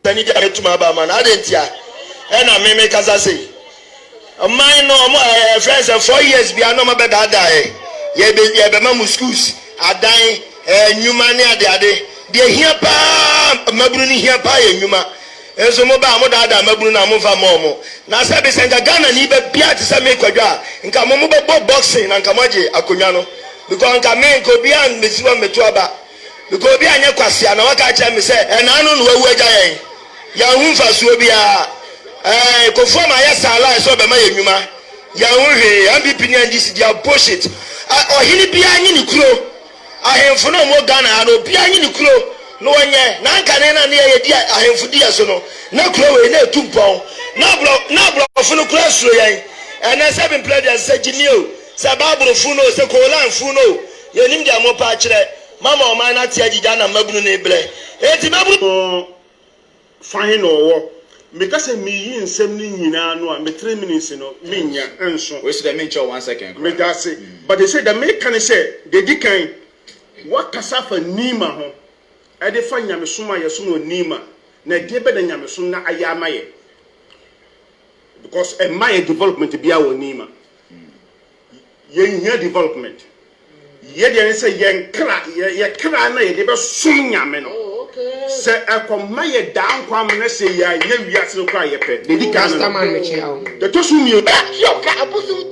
Tani dia retuma ba man adentia e na me kasa sei mine no friends 4 years bia no ma be dada ye be ma mu schools adan nyuma ne ade de hia pa maburu ni hia pa ye nyuma enso mo ba mo dada maburu na mo fa mo na se be senga Ghana ni be bia ti se me kwadwa nka mo be boxing na nka mo je akonwa no because nka me ko bia mesiwa metu aba because bia anya kwase na waka cha me se na no no wawu agya yen ya hunfa so bia ko form ayesala so be ma ye nyuma ya hunwe MPP ni NDC dia bullshit ohini bia anyi ni kuro ahemfo no mo Ghana no bia anyi ni kuro no onye na nka ne na ye di ahemfo dia so no na kuro we na etumpon na bro funu kuro suro yen na se be players se ginio se baburo funo se kolan funo ye nim dia mo pa kire mama o man na tia gija na mabunu na ebre enti mabunu fine no because me yin nsem ni nyina no a me 3 minutes no me nya enso we should have mentioned 1 second me da say but they say the me can say they di kan what kasafa nima ho e de fa nyame soma ye so no nima na de be da nyame so na ayama ye because my development bia wo nima yen here development ye de say yen kra na ye de be som nyame no se akoma ye dan kwam na se ya nya wiase no kwa ye pe de di kan no me chiao de to su mi yoka abusum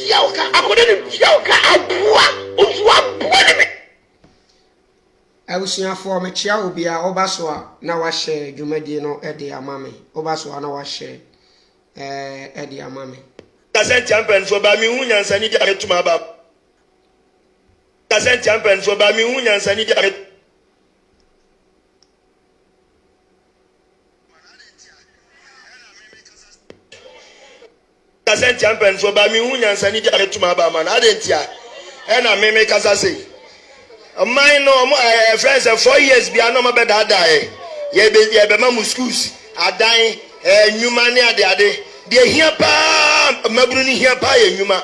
yoka akode ni yoka abua otua bua ni awusuafo me chiao bia obaso a na wa share dwumadi no e de amame obaso a na wa share e de amame Kasent champion for ba mi hunya nsani dia retuma ba Kasent champion for ba mi hunya nsani dia Kasent champion for ba mi hunya nsani dia retuma ba man adentia e na me kasa sei mine no friends 4 years bia no ma be dada ye be ma mu schools adan nyuma ne ade de hia pa maburu ni hia pa ye nyuma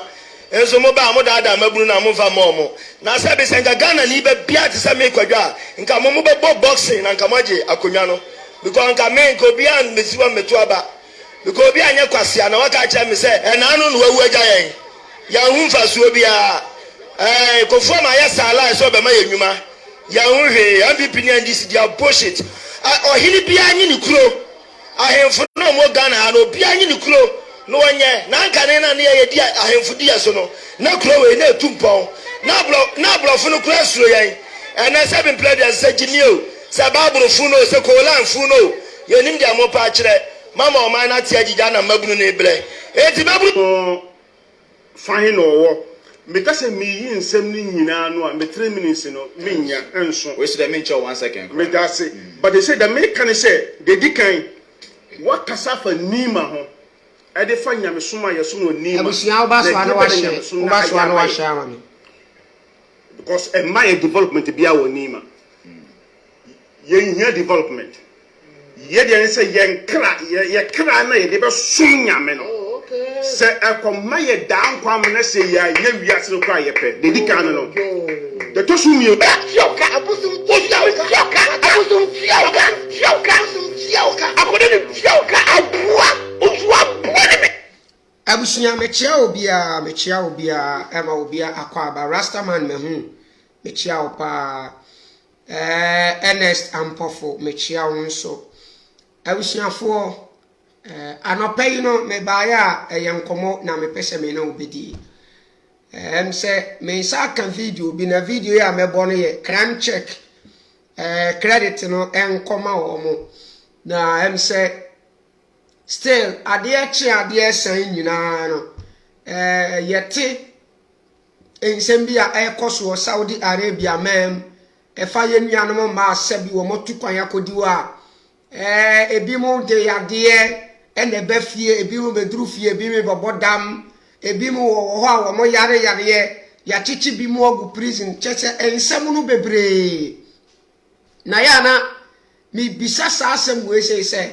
enso mo ba mo dada maburu na mo fa mo na se be senga Ghana ni be bia ti se me kwadwa nka mo be boxing na nka mo je akonwa no because nka me ko bia mesiwa metu aba because bia anya kwase na waka cha me se na no no wawu agya yen ya hunfa so bia ko form ayesala so be ma ye nyuma ya hunwe MPP ni NDC dia bullshit ohini bia anyi ni kuro ahemfo no mo Ghana no bia anyi ni kuro no onye na nka ne na ye di ahemfo dia so no na kuro we na etumpon na bro funu kuro suro yen na 7 players se ginio se baburo funo se kolan funo ye nim dia mo pa kire mama o man na tia gija na mabunu na ebre enti mabunu fine no because me yin nsem ni nyina no a me 3 minutes no me nya enso we should have mentioned 1 second me da say but they say the me can say they di kan what kasafa nima ho e de fa nyame soma ye so no nima abusua obaso a na wa share obaso a na wa share amame because my development bia wo nima yen here development ye de say yen kra na ye de be som nyame no se akoma ye dan kwam na se ya nya wiase no kwa ye pe de di kan no de to su mi yoka abusum yoka akode ni yoka abua otua bua ni abusua me chia obia ema obia akwa aba rastaman me hu me chia opa Ernest Ampofo me chia wonso abusuafo anopai no me baaya yenkomo na me pese me na obedi se me sa kan video bi na video ya me bo no ye crime check credit no enkoma wo mo na se still ade san nyina no yete ensem bia ekoso Saudi Arabia mem efa ye nuanom ma asabi wo motu kwan yakodi wa ebi mo de yade ene be fie ebi mo bedru fie ebi me bobodam ebi mo wo ho a wo mo yare ya chichi bi mo ogu prison cheche ensem no bebre na ya na mi bisa sa asem we say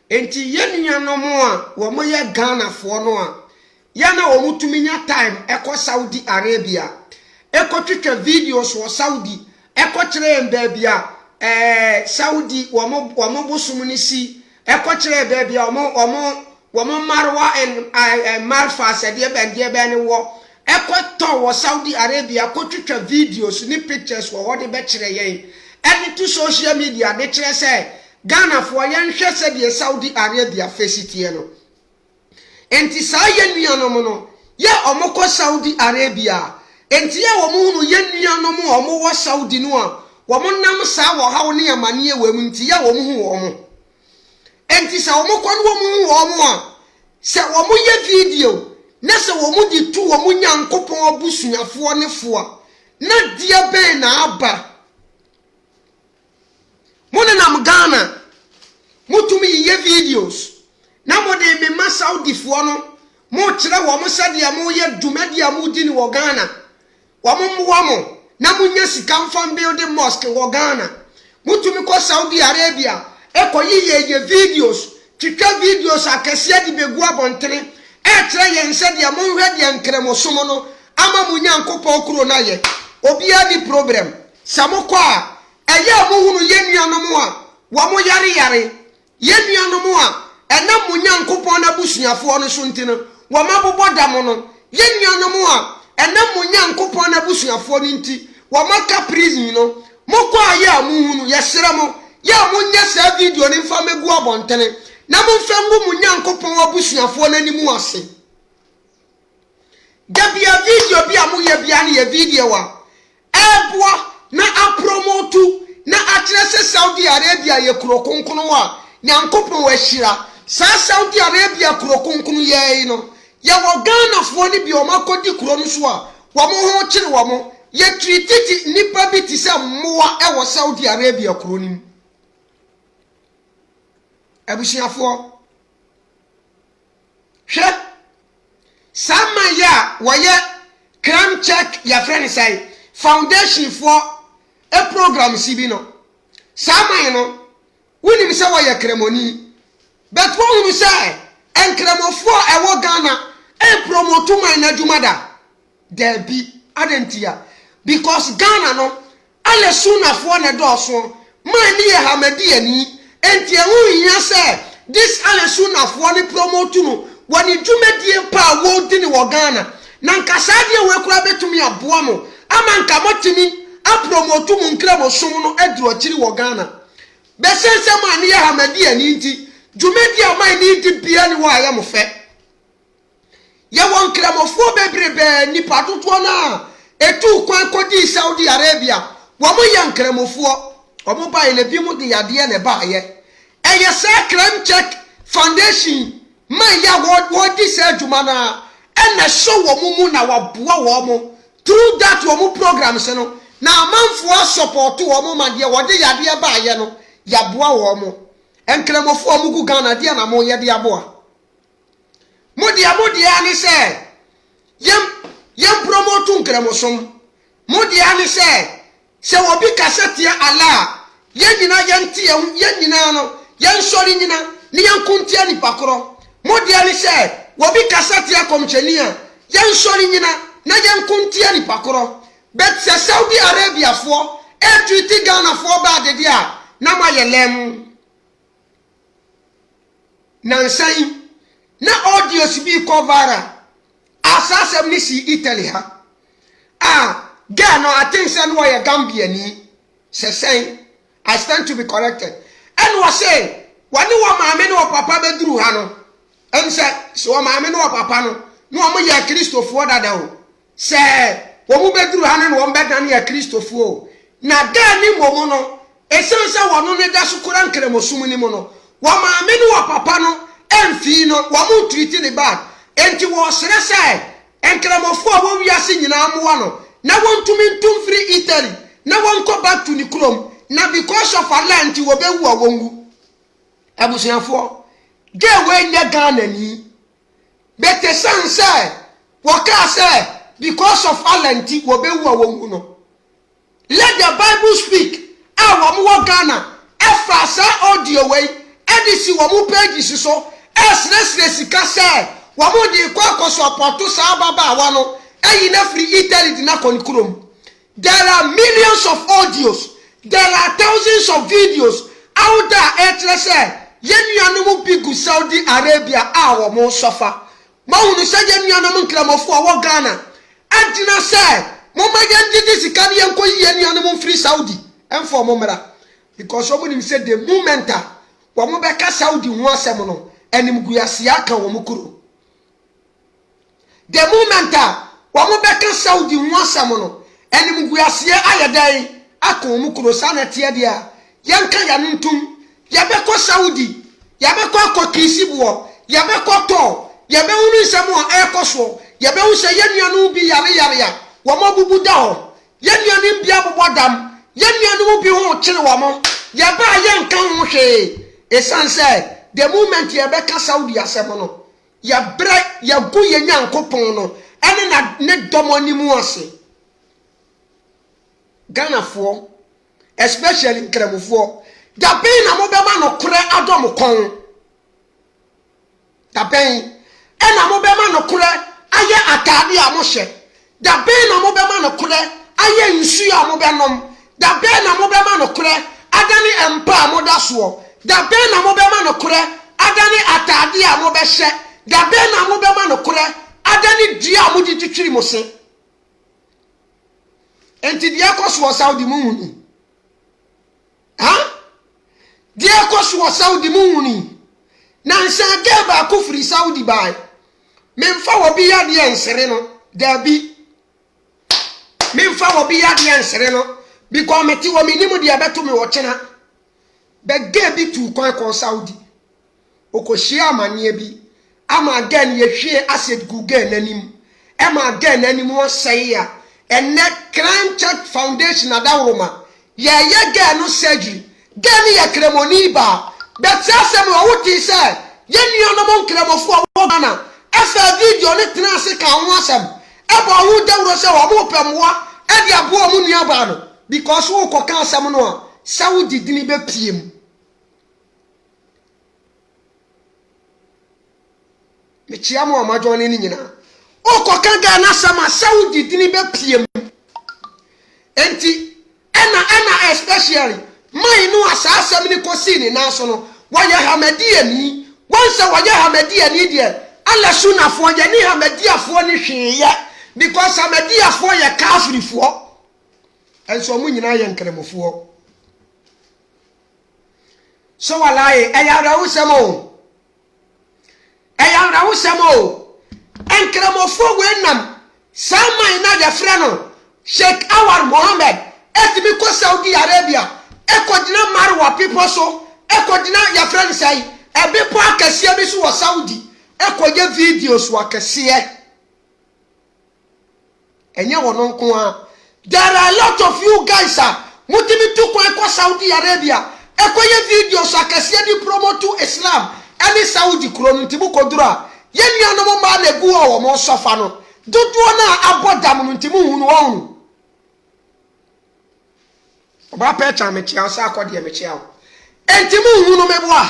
enti yenuanom a wo mo ye Ghana fo no a ya na wo mutumi nya time eko Saudi Arabia eko twetwa videos wo Saudi ekwokyere baby a Saudi womo bosum ni si ekwokyere baby a womo marwa and malfa sede be ne wo ekwoto wo Saudi Arabia kotwetwa videos ni pictures wo de be kyere yen ene to social media de kyere say Ghana for yen hwe se de Saudi Arabia faceitie no enti sa ye nuanom no ye omoko Saudi Arabia enti ye wo mu hunu ye nuanom omo wo Saudi no a wo nam sa wo hawo ne amane e wam enti ye wo mu hu wo mo enti sa omoko no wo mu hu wo mo a se wo mu ye video na se wo mu di tu wo mu Nyankopon obusuafo ne fo a na dia ben na aba mona nam Ghana mutumi ye videos na mo de me ma Saudi fo no mo kire wo mo sade mo ye dumadi mo di ni wo Ghana wo mo na mo nya sika mfam building mosque wo Ghana mutumi ko Saudi Arabia e ko ye videos twitwa videos akese di begu abontere e kire ye nsade mo hwe de nkremo som no ama mo Nyankopon kuro na ye obi adi problem samoko a eye mo hunu ye nuanom a wo mo yare ye nuanom a ena mo Nyankopon na busuafo no so ntino wo ma bobo da mo no ye nuanom a ena mo Nyankopon na busuafo no nti wo ma ka prison no mo kwa ye mo hunu ye sere mo ye mo nya sa video ni fa megu abontene na mo fengu mo Nyankopon wa busuafo no animu ase dabia video bia mo ye bia ne ye video wa eboa na apromotu na atrese Saudi Arabia ye kuro konkono wa Nyankopon wa hira sa Saudi Arabia kuro konkunu ye no ye wo Ghana fo ni bi o makodi kuro no so a wo mo ho kire wo mo ye treat nipa bi ti se moa e wo Saudi Arabia kuro nim abusiafo hwe sama ya wo ye crime check ya friend say foundation for a program sibi no sama no woni mi se wo ye kremoni but won mi say enkremofo e wo Ghana e promote man na jumada there be adentia because Ghana no ale sunafo na doso man ni ye hamadi ani enti ehun hia say this ale sunafo ni promote no woni jumadi pa wo di ni wo Ghana na nkasa de we kura betumi aboa mo ama nka motimi a promote mu nkremo som no aduro kiri wo Ghana be sense man ni ye hamadi ani nti jumedi amai ni di bia ni wa ya mo fe ye won kramofo bebrebe ni patoto na etu kwan kodi Saudi Arabia wo mo ye nkramofo o mo ba ile bi mo di yade ne ba ye eye se crime check foundation man ya wo di se juma na ena show wo mu na wa boa wo mo through that wo mo program se no na manfo support wo mo ma de wo di yade ba ye no ya boa wo mo enkremofo omugu Ghana dia na mo ye dia boa modia ani se yem promote nkremosom modia ani se obi kasete ala ye nyina ye nyina no ye nsori nyina ni yankuntia ni pakoro modia ani se obi kasete akomchenia ye nsori nyina na yankuntia ni pakoro bet se Saudi Arabia fo e treat Ghana fo ba de dia na ma ye lem nansan na audio bi cover asasem ni si Italy ha Ghana attention wa ya Gambia ni say I stand to be corrected and was say wani wa maame no papa beduru ha no en say so wa maame no papa no mo ya Christopher dada o say wo mu beduru ha no wo mbeda na ya Christopher na Ghana mo no esense wono ne da sukura nkremosum ni mo no wa maame no wa papa no emfi no wa mu treat ni bad enti wo sere say enkremofo wo wiase nyina moa no na wontumi ntum free Italy na wonko back to ni krom na because of Allah nti wo bewu awongu abusianfo ge we nya Ghana ni bete sanse wo ka say because of Allah nti wo bewu awongu no let the Bible speak awa mo Ghana efa sa audio we edisi wo mu pages so esresre sika say wo mu di kwa support sa baba wa no eyi na free Italy di na konkrom There are millions of audios. There are thousands of videos out there. Yenuanom bigu Saudi Arabia awo mo sofa. Ma hunu se yenuanom nkramofo awo Ghana. Antina se mo magandi sika ne yenko yenuanom free Saudi. Enfo mo mera. Because somebody said the moment wa mo beka Saudi ho asem no enim guase aka wo mukuro. The moment wa mo beka Saudi ho asem no enim guase ayadan aka wo mukuro sanete dia yanka yanuntum yabeko Saudi yabeko akokisibuo yabeko to yabe unu nsemu ekoso yabe hu se yenuanu bi yare ya wo mabubu da ho yenuanu bi abobodam yenuanu bi ho kire wo mo yaba yanka ho hwe esanse the moment yabeka Saudi asemo no yabre yagu yenyankopon no ene na ne domoni mu ase Ghana fo especially nkremufo da ben na mo bema no kure adom kon da ben ena mo bema no kure aye atade a mo hye da ben na mo bema no kure aye nsu a mo benom da ben na mo bema no kure adani empa mo da so da ben na mo bema no kure adani atade a mo be hye da ben na mo bema no kure adani dua mo di twitwiri mo se enti dia koso Saudi mu hunu dia koso Saudi mu hunu na nsan ge ba ko free Saudi bai memfa wo bi ya de ensere no da bi memfa wo bi ya de ensere no because meti wo minimu de abeto me wo chena be ge bi tu kwan ko Saudi okohia amane bi ama again ye hwe asset google nanim e ma again nanim wo sei ya ene Crime Check Foundation adawroma ye ge no surgery gani ya kremoni ba but say me wuti say ye nuano mo kremofo wo Ghana asa video ne tena se ka ho asem e bo hu dawro se wo mo pemwa e dia bo mu nua ba no because wo koka asem no a Saudi dini be piem me chiamo amajo ne ni nyina o koka Ghana sama Saudi dini be piem enti ena especially mai no asasem ni kosini na so no waya Hamadiya ni wansa waya Hamadiya ni de ala suna fo ya ni Hamadiya fo ni hweye because Hamadiya fo ya kafiri fo enso mu nyina ye nkremofo so walaye eyara usemo enkremofo wenam samai na de frɛ no Sheikh Awad Mohammed etimi ko Saudi Arabia ekodina marwa people so ekodina ya friend say ebe po akese bi so wo Saudi ekoje videos wa kese enye wono nko a there are a lot of you guys mutimi tu ko Saudi Arabia ekoje videos akese di promote to Islam ani Saudi kro ntibu kodura yenya no mo ma na gu wo mo sofa no dodo na abodam ntimu hunu wo Oba pecha mechia sa akode mechia entimu hunu meboa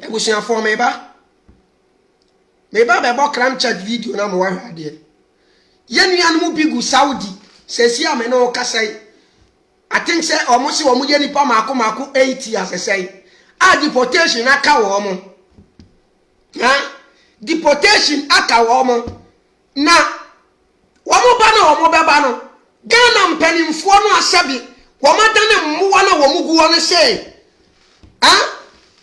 ebusia for meba be bo Crime Check video na mo wa hade yenuan mu bigu Saudi sesi ame no kasai I think say omosi wo mu ye nipa mako 8 years sesai deportation aka wo mo deportation aka wo mo na wo mo ba na wo mo beba no Ghana mpanimfo no asabi wo madane mmuwa na wo muguwo no say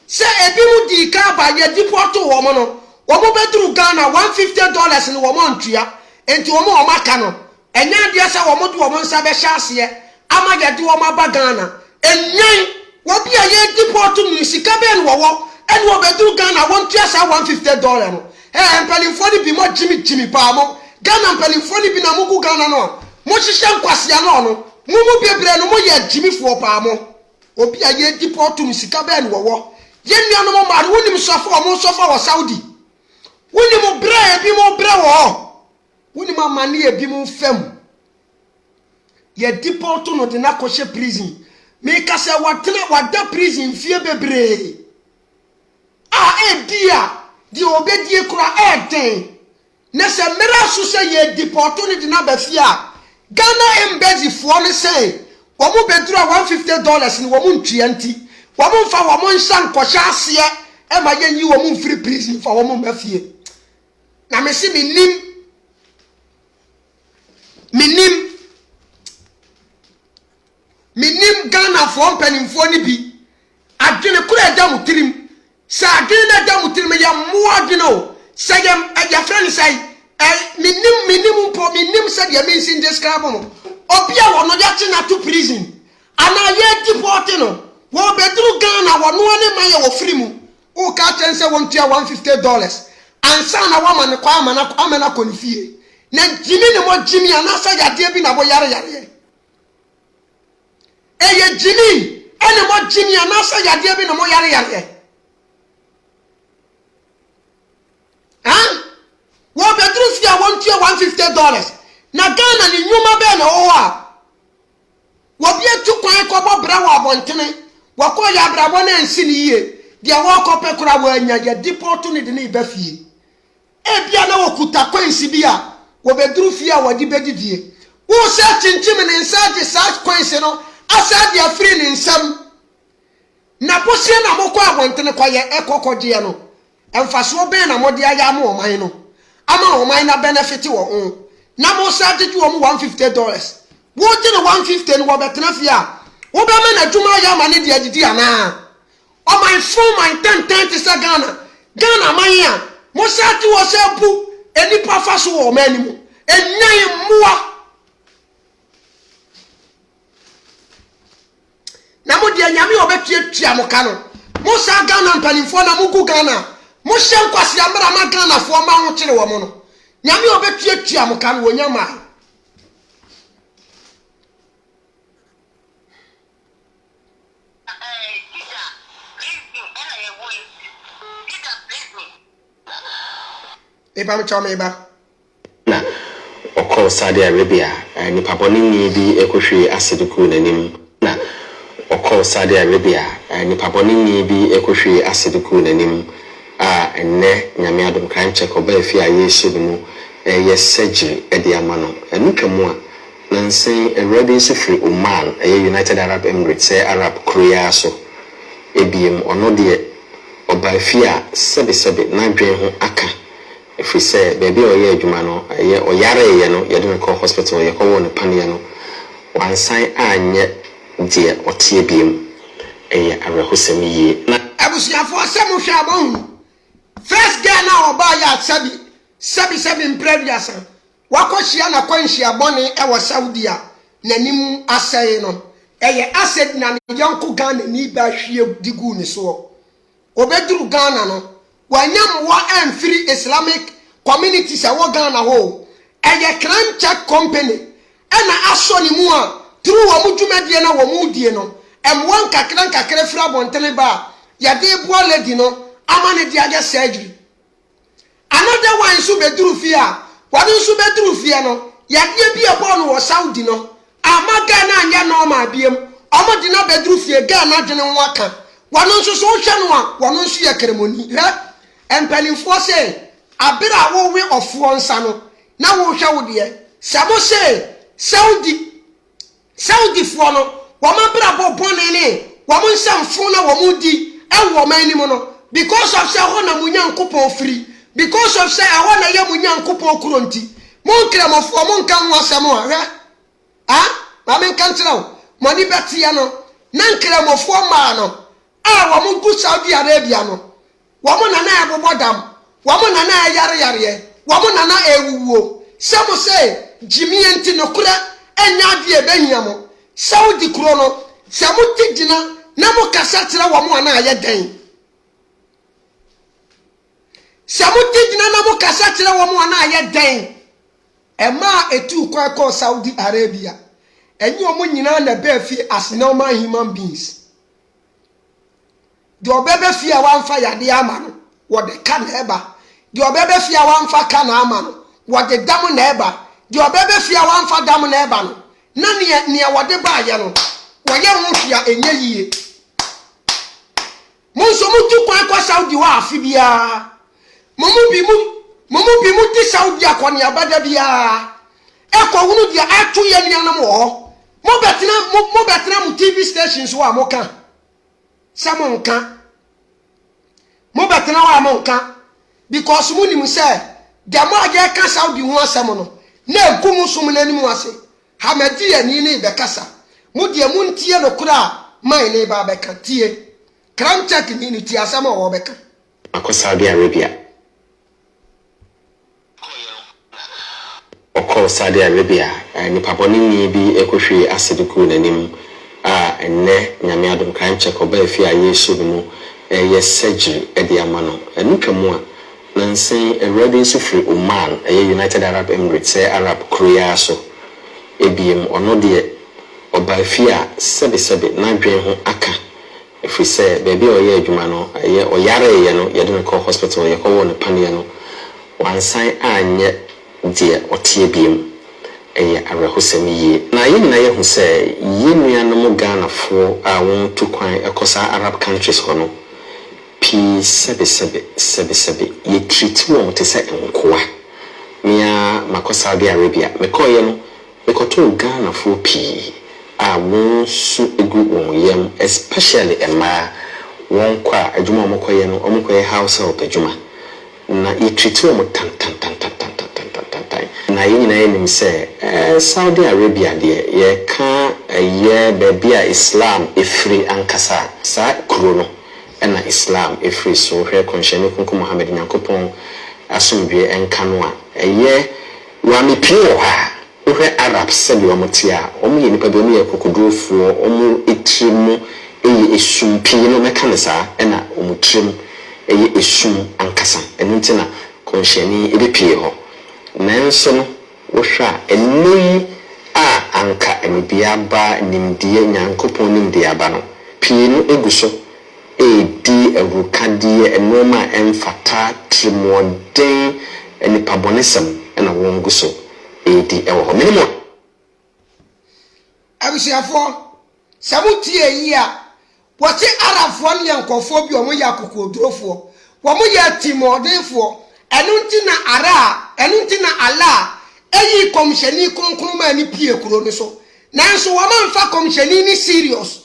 say ebi mu di ka ba ye deport wo mo no wo mo bedru Ghana $150 ni wo mo ntua enti wo mo maka no enya de say wo mo du wo mo nsa be hyase ama ye de wo ma ba Ghana enyan wo bia ye deport no sika be no wo eni wo bedru Ghana wo ntua say $150 no mpanimfo ni bi mo Jimmy pa mo Ghana mpanimfo ni bi na mugu Ghana no mo hihye nkwasea no mumu bebre no mo ye Jimifo pa mo obi a ye deport no sika be no wo ye nuano mo mare wonim sofo mo sofo wo Saudi wonim bre bi mo bre wo wonim amane e bi mo fam ye deport no de na kohye prison me ka se wada prison fie bebre dia di obedie kura den na se mera so se ye deporto ni na ba fia Ghana embassy fo ne say wo mo bedru $150 ni wo mo ntwia nti wo mo mfa wo mo nsan kwhya ase e ma ye yi wo mo free prison fa wo mo mafie na me se minim Ghana fo mpanimfo ni bi adwene kura da mutirim sa adwene da mutirim ya mo adwene o sayam ya friend say minim said ya means in describe mo obia wo no ya na to prison ana ye deport no wo bedru Ghana wo no ne ma ye wo free mu o ka ten say won tua $150 ansa na wo ma ne kwa amana konfie na jimi ne mo jimi ana sa ya de bi na bo yare eye jimi ene mo jimi ana sa ya de bi na mo yare wo bedru fia won tua $150 na Ghana ni nyuma be na o a wo bia tu kwan ko bo bra wo abontene wo ko ya bra bo na nsi ni ye dia wo ko pe kura wo anya ya deport ni de ni ba fie e bia na wo kuta kwansi bia wo bedru fia wo di bedidie wo se chinchim ni nsa je sa kwansi no asa dia free ni nsam na posie na mo ko abontene kwa ye ekokoje no emfaso be na mo dia ya mo oman no ama oman na benefit wo na mo sa de wo mo $150 wo ti na 150 no wo betena fia wo be me na dwuma ya ma ne dia didi ana o my phone my 10 to Ghana man ya mo sa ti wo se bu eni pa fa so wo man ni mu enyan muwa na mo dia nyame obetua mo ka no mo sa Ghana mpanimfo na mo ku Ghana mo hye nkwase amra ma Ghana fo ma ho kire wo mo no nyame obetua mo ka no wo nyama eba mchome eba na okọ Saudi Arabia ni paponi ni bi ekohwe asidiku nanim na okọ Saudi Arabia ni paponi ni bi ekohwe asidiku nanim a enne nyame adom kan check oba fi aye shibimu ye surgery e de amano enu twemu a nansen already sefri Oman United Arab Emirates Arab Korea so ebiem ono de oba fi a sebe na dwen ho aka if we say baby or ye adwuma no ye oyare ye no ye de call hospital ye ko won pan ye no wan san anye de otie biem eye arehosem yi na abusiafo asem hwa abon first guy na oba ya sabi imprevious wakohia na kwanhia bone e wo Saudi a nanim asai no eye asset na yonko Ghana ni ba hwie digu ni so obeduru Ghana no wanyam wa free Islamic communities a wo Ghana ho eye crime check company ena aso ni mu a through wo mudwumadie na wo mudie no emwan kakra fra bontene ba ya de bo lady no amane dia get surgery another one so beduru fi a wadu so beduru fi no ya de bi ebo no wo Saudi no ama Ghana anya no ma biem omo di na beduru fi Ghana dwene nwaka wanu so so hwe no a wanu so ye kremoni he empanimfo se abira wo we ofo nsa no na wo hwe wo de sabo se Saudi fo no wo ma bra bo bone ne wo mo nsamfo na wo mudi e wo man ni mo no because of say ho na munyankopon free because of say ho na ye munyankopon kuronti mon kremofo mon kan wasem a hwe ma men kan tirawo moni betia no na kremofo ma no wo mo gu Saudi Arabia no wo mo na na abobodam wo mo na na yare wo mo na na ewuwo samo say jimi enti no kura enya de ebehia mo Saudi kuro no samo tigina na mo kasa tira wo mo na aye den samo tigina na mo kasa tira wo mo na aye den ema etu kwa Saudi Arabia enyi omo nyina na be fi as normal human beings the obebe fi a wan fa yade ama no wo de ka na eba the obebe fi a wan fa ka na ama no wo de dam na eba the obebe fi a wan fa dam na eba no na ne wo de ba ye no wo ye ho hia enye yie monso mutu kwa Saudi wa afi bia momu bi mu Momo bi mu di Saudi akwani abada bia. Ekọ hunu dia atu ye nuanam wo. Mo betina mu TV stations wa mo kan. Samo nka. Mo betina wa mo nka because mu nim say dia mo age ka Saudi hu asem no. Na egum sum nanim ase. Hamadi ani ni be kasa. Mu dia mu ntie no kura mai ne ba be ka tie. Kram check ni ni tie asem wo be ka. Akọ Saudi Arabia. Ọkọ Saudi Arabia ni paboni ni bi ekohwe asidiku nanim enne nyame adom crime check oba afi a Yesu mu ye surgery e de amano enu twemu a nansen already sufri Oman United Arab Emirates Arab Korea so ebiem ono de oba afi a sebe na dwen ho aka efi se baby oye adwuma no ye oyare ye no ye de ko hospital ye ko wo ne panie no wansan anye die otie biem eye arehosem yie na ye nyina ye hu se ye nuanom Ghanafo a won to kwan ekosa Arab countries hono pi sebe ye treat wo te se enkoa mia makosa Saudi Arabia mekoye no mekoto Ghanafo pi a won su egu won yem especially ema won kwa adwuma mokoye no omokoye house help adwuma na ye treat wo tan na yina yenim se Saudi Arabia de ye ka ye bebia Islam efri ankasa sa kuro no na Islam efri so hwe konhyene kunku Muhammad Nyankopon asomdwe enka no a ye wa mepio ha hwe Arab sabi wa motia omo ye nipa bi omo ye kokodofo omo etrimu eye esumpi no meka ne sa na omo trim eye esum ankasa enunti na konhyene ebepie ho nanso no wohwa eni a anka enibia ba nimdie Nyankopon nimdie aba no pii no eguso edi awukadie enoma emfata trimoden enipabonesem na wonguso edi ewo ho minimo abusiafo samutie yi a wote Arabfo ne yankofo bi omo yakokodrofo womo ya timodenfo enunti na ala eyi komsheni kronkron ma ni pie kuro ni so nanso wo man fa komsheni ni serious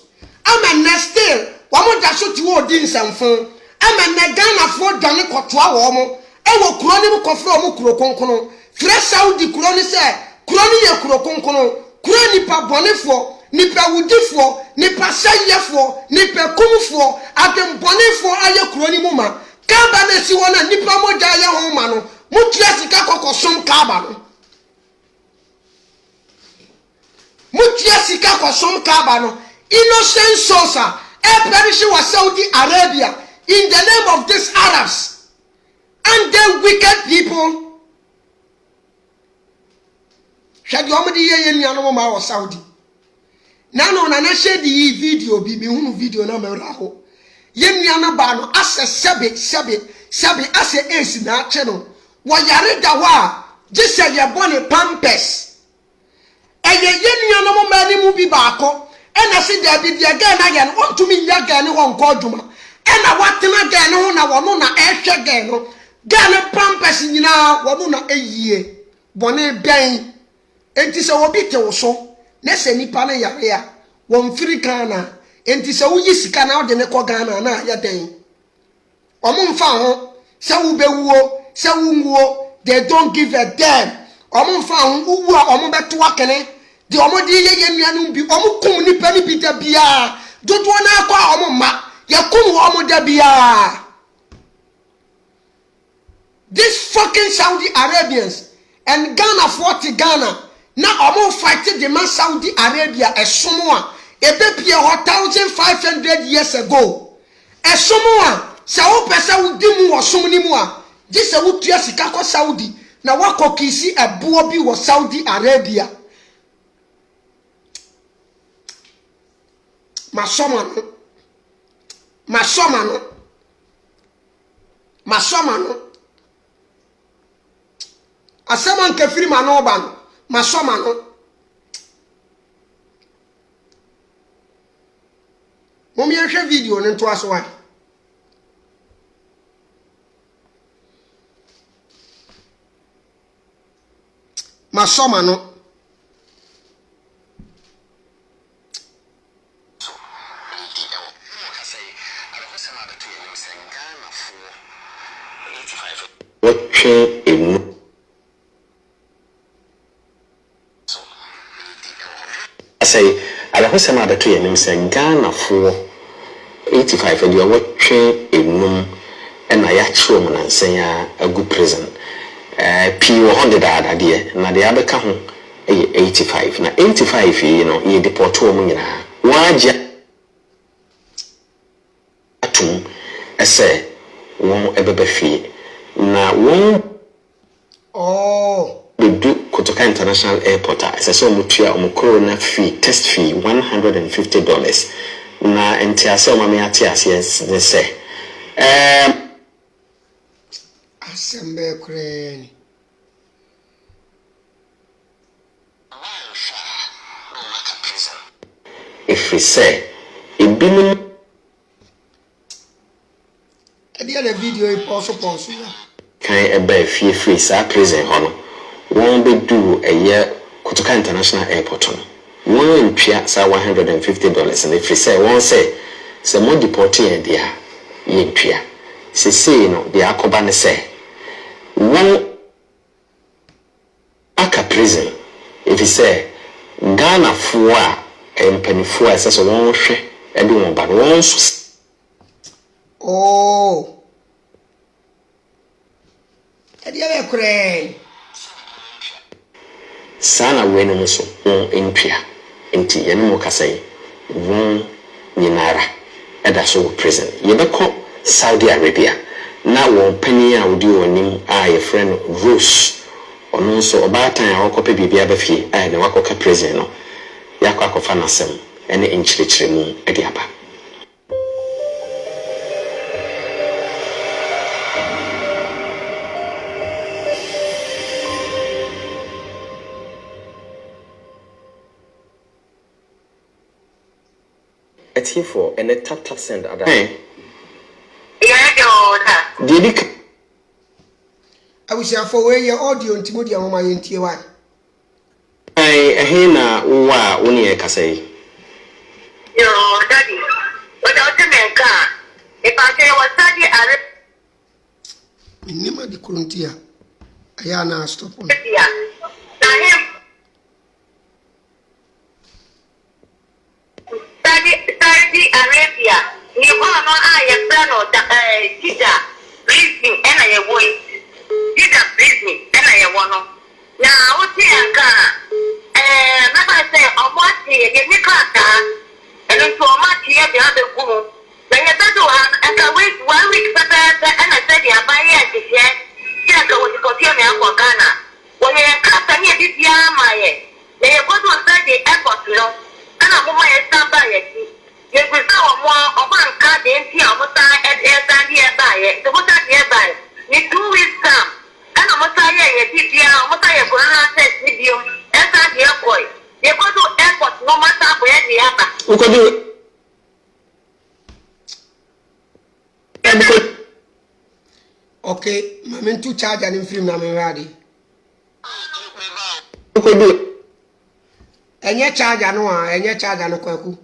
ama na still wo mo da so ti wo di nsamfo ama na Ghanafo dwane kotoa wo mo e wo kuro ni mo kofro mo kuro kronkron fre Saudi kuro ni se kuro ni ye kuro kronkron kuro ni pa bonefo ni pa wudifo ni pa sayefo ni pa kumfo adem bonefo aye kuro ni mo ma kaba na si wona ni pa mo ja ye ho ma no mo tua sika kokosom kaba no mutia sika kwa som kaba no innocent souls perish was Saudi Arabia in the name of these Arabs and the wicked people. Shadi omedi ye nuano ma wa Saudi nano na share the video bi mi hunu video na mera ho ye nuano ba no ase sebe ase esi na ache no wo yare da wa gise ye bone pampers eye yenuanom mani mu bi baako ena se da bi dia ga na ye no ontumi nya ga ne ho nko adwuma ena watena ga ne ho na wono na ehwe ga no ga ne pampers nyina wono na eyie bone ben enti se obi te wo so na se nipa na yare a won firi Ghana enti se wo yisika na ode ne ko Ghana na ya den omo mfa ho se wo bewuo se wo nwuo they don't give a damn omo mfa ho uwu a omo beto akene di omo di ye nuanum bi omo kum nipa ni bi da bia dodo na akwa omo ma ya kum omo da bia. These fucking Saudi Arabians and Ghana 40 Ghana na omo fight the man Saudi Arabia esomo a ebepie 1500 years ago esomo a sa wo pesa wo di mu wo som ni mu a di se wo tua sika ko Saudi na wakokisi ebo bi wo Saudi Arabia masoma no asema nke firi ma no ba no masoma no momi ehwe video ne to aso wa masoma no watching a I say, I don't say my to him say Ghana for 85 and you're watching a room and I actually and say a good prison. P100 idea, now the other come 85. Now 85, you know, you deport to me now. Why, I say, won't ever fee. Now, won't we do Kotoka International Airport? I saw Mutia corona fee, test fee $150. Na entiase mama atiase yes they say asembe kreni if we say ibinu edi the video e poso kan ebe fie free sa prison hono won be do eye Kotoka International Airport no one pia sa $150 and if we say one say more deporting and dia ye pia say no dia akoba ne say one aka prison if you say Ghana for empanifo asa so one hwe e do one bad one oh edi e kure sana wenu so won empia enti yene mo kasai won nyinara eda so prison yebeko Saudi Arabia na won pani a odi onim a ye friend Rose ono so obatan a wakope bibia ba fie a ne wakoka prison no yakwa akofa nasem ene enchirichire mu edi aba for and a tap send other. Did I wish I for where your audio and Timothy on my NTY. I hina wa uni kasei. Yo, daddy. Without the man car. If I say what daddy I remember the Kuruntia. Ayana stop on. Saudi Arabia, you want I plan or Tita, breathing and I avoid. Tita breathing and I want. Now, what's here? Never say, I'm watching a Nikata and then so much here the other woman. When you do I can wait 1 week for that and I said, yeah, buy it. Check what you continue for Ghana. When you cut any of this yamaye, they go to the airport, you know. And I'm going to stand by it. You will go on one card in here, almost nearby. The water nearby. In 2 weeks' time. And I'm going to say, I'm going to test with you. And I'm your boy. You go to airport no matter where the other. who could do it? Okay, I'm into charge and in film. I'm ready. Who could do it? And your charge, I know, and your charge, I know.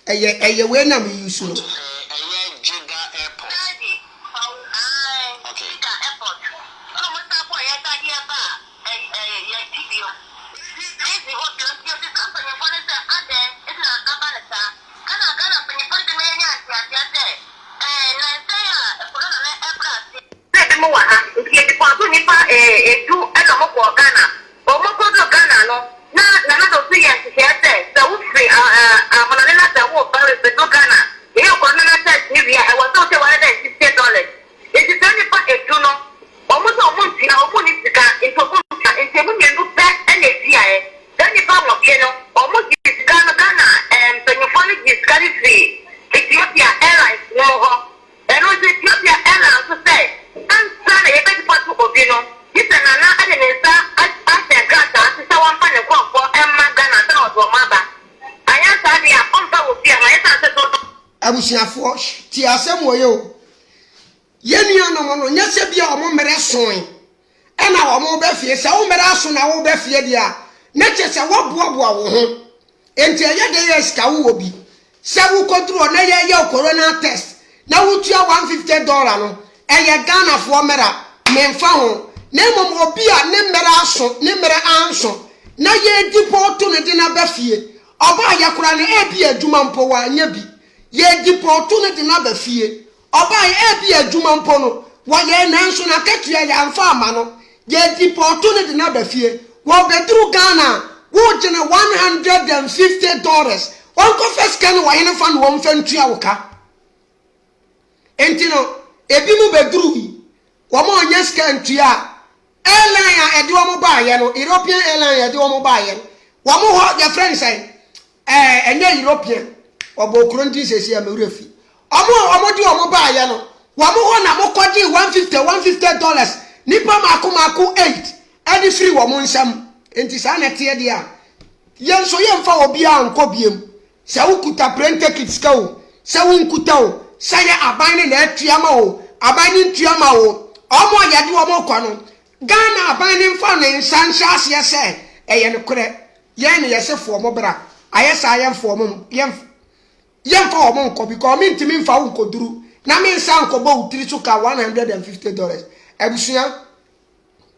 A when I'm used to. Abusiafo ti asem wo yo ye nua no no nya se bia o mo mere son ena omo be fie se wo mera so na wo be fie dia na che se wo boaboa wo ho enti eye de yes ka wo obi se wo koduro na ye corona test na wo tua $150 no eye Ghana fo mera memfa ho na mom obi a ne mera so ne mera anso na ye deport no de na be fie oba ya kura ne e bi adwuma mpo wa anya bi ye deport no de na be fie oba e bi adwuma mpo no wa ye nanso na katua ya mfa ama no ye deport no de na be fie wo bedru Ghana wo gene $150 onko first kan wa hene fa no wo mfa ntua wo ka entino ebi mu bedru yi wo mo onye scan ntua airline a ede wo mo ba ye no European airline ede wo mo ba ye wo mo ho your friend say enye European obo kronti sesi amerefi omo di wo mo ba ye no wo mo ho na mo kodi $150 nipa mako 8 ade free wo mo nsam enti sa na tie dia yen so yen fa obi a nko biem se wo kuta plane tickets ka o se wo nkuta o se ya aban ne na atuama o aban ne ntuama o omo ya de wo mo kwa no Ghana aban ne mfa ne nsanhya ase se eye ne kore yen ne yesefo mo bra ayesa yemfo mo yemfa wo mo nko because me ntimi mfa wo nkoduru na me nsa nko bo utiri so ka $150 abusua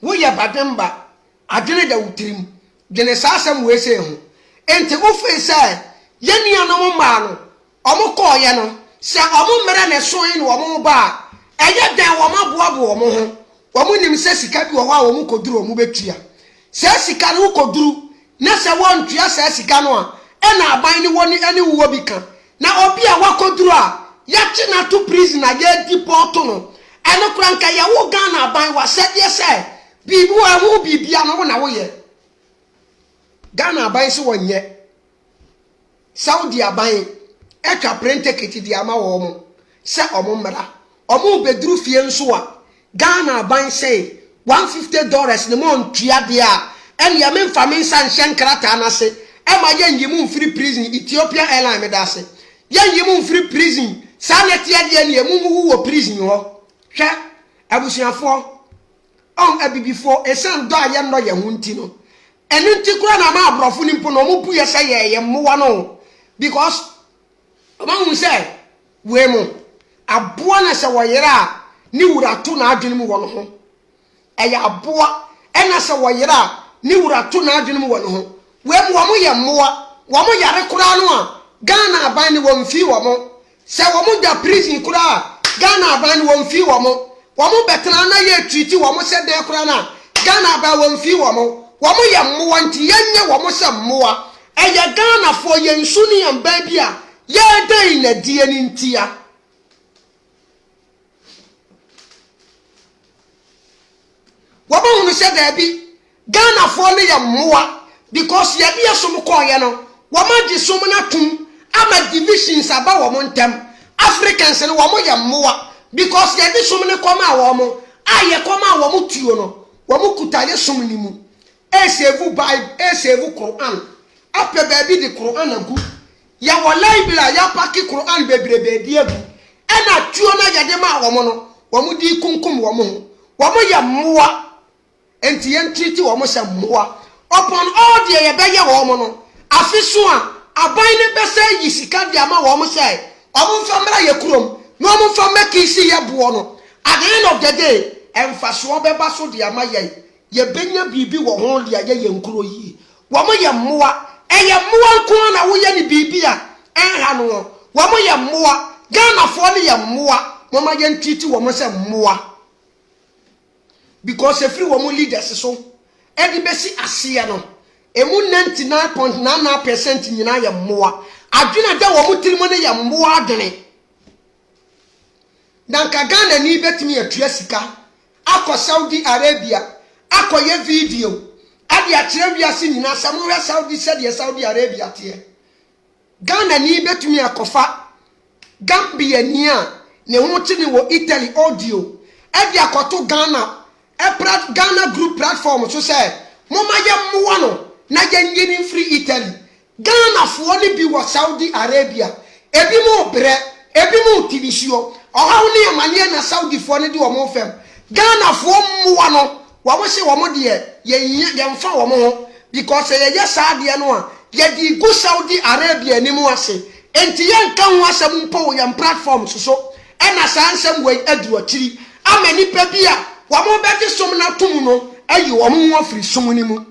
wo ye bademba adwene da utirim dwene saasam wese ho enti wo fe say ye nuanom ma no omo ko ye no se omo mere ne so yin wo mo ba eye dan wo maboabo wo mo ho wo mo nim se sika bi wo ho a wo mo koduru wo mo betua se sika no koduru na se wo ntua se sika no a e na aban ni woni ani wo bi kan na obi a wakoduru a ya chi na to prison na ye deport no eno kranka ya wo Ghana aban wa se ye se bibu a wo bibia no na wo ye Ghana aban se wonye Saudi aban e ka print ticket di ama wo mo se omo mra omo bedru fie nso a Ghana aban se $150 ne mo ntua de a en ya memfa men san hyen krata na se e ma ye nyimu free prison Ethiopia airline me da se ye nyimu free prison sa ne tie de ne emu wo prison ho hwe abusuafo on abibifo esan do aye no ye hunti no enu nti kura na ma abrofo ni mpo no mo buye se ye mmoa no because ma hu se we mo aboa na se wo yera ni wurato na adwene mu wo no ho eya aboa ena se wo yera ni wurato na adwene mu wo no ho we mo ye mmoa wo mo yare kura no a Ghana aban ni wo mfi wo mo se wo mo da prison kura Ghana aban ni wo mfi wo mo betra na ye treaty wo mo se de kura na Ghana aban wo mfi wo mo ye mmoa nti yenye wo mo se mmoa eye Ghana fo ye nsuni amba bia ye dai na die ni ntia wo mo hu se da bi Ghana fo ne ye mmoa because ye de som ko ye no wo ma di som na tum ama divisions aba wo mo ntem Africans ne wo mo ye mmoa because ye de som ne koma wo mo aye koma wo mo tuo no wo mo kutaye som ni mu esevu Bible esevu Quran ape baby di Quran agu ya wallahi bila ya paki Quran bebrebe di agu ena tuo na ye de ma wo mo no wo mo di kunkum wo mo ya mmoa enti ye treat wo mo se mmoa upon all the ye be ye wo mo no afiso a aban ne be se yisika di ama wo mo se wo mo famra ye kurom no mo famra kisi ye bo no at the end of the day emfaso be ba so di ama ye benya bibi wo ho dia ye nkuro yi wo mo ye mmoa eye mmoa nko na wo ye ni bibi a enha no wo mo ye mmoa Ghana fo ne ye mmoa mo ma ye ntiti wo mo se mmoa because every wo mo leaders so edi besi ase no emu 99.99% nyina ye mmoa adwena da wo mo tirimo ne ye mmoa adwene danka Ghana ni betimi atua sika akọ Saudi Arabia akoye video ade akire wiase nyina samwe Saudi said Saudi Arabia tie Ghana ni betumi akofa Gambia ni a ne hote ni wo Italy audio ade akoto Ghana Ghana group platform so say moma ye mmoa no na ye nyini free Italy Ghana fo ni bi wo Saudi Arabia ebi mo bre ebi mo tibisio ohaw ni amane na Saudi fo ni di wo mo fem Ghana fo mmoa no wa mo se wo mo de ye mfa wo mo ho because ye saa de no a ye di go Saudi Arabia ni mu ase enti ye nka ho asem mpo wo ye platform so e na saa nsem we adu akiri amani pa bia wa mo be ti som na tum no ayi wo mo afiri som ni mu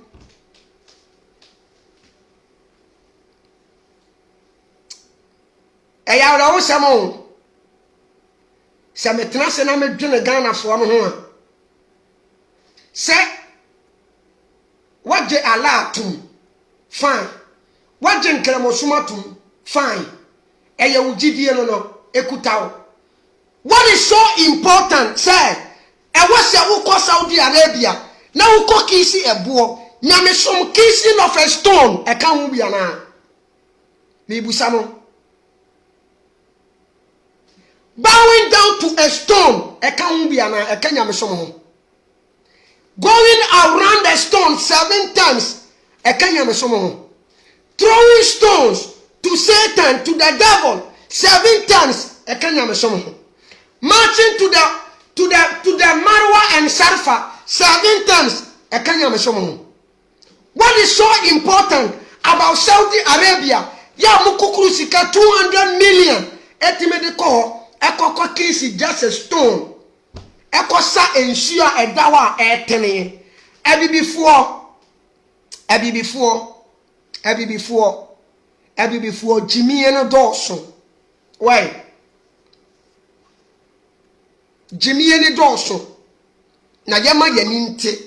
eya ra wo samo se metena se na medwene Ghana fo no ho a se waje ala atum fine waje nkremosuma atum fine eye wugidie no ekutawo. What is so important say e wose wo Saudi Arabia na wo kisi ebo nyame som kissing of a stone e kan ho bia na me busa no bowing down to a stone e kan ho bia na e kan nyame som ho going around the stone 7 times e kan nyame som ho throwing stones to Satan to the devil 7 times e kan nyame som ho marching to the Marwa and Sarfa 7 times e kan nyame som ho. What is so important about Saudi Arabia ya mukukuru sika 200 million etimede ko ekoko kisi just a stone ekosa ensua edawa etene ebibifuo jimie no doso why jimie ni doso na yema yani nte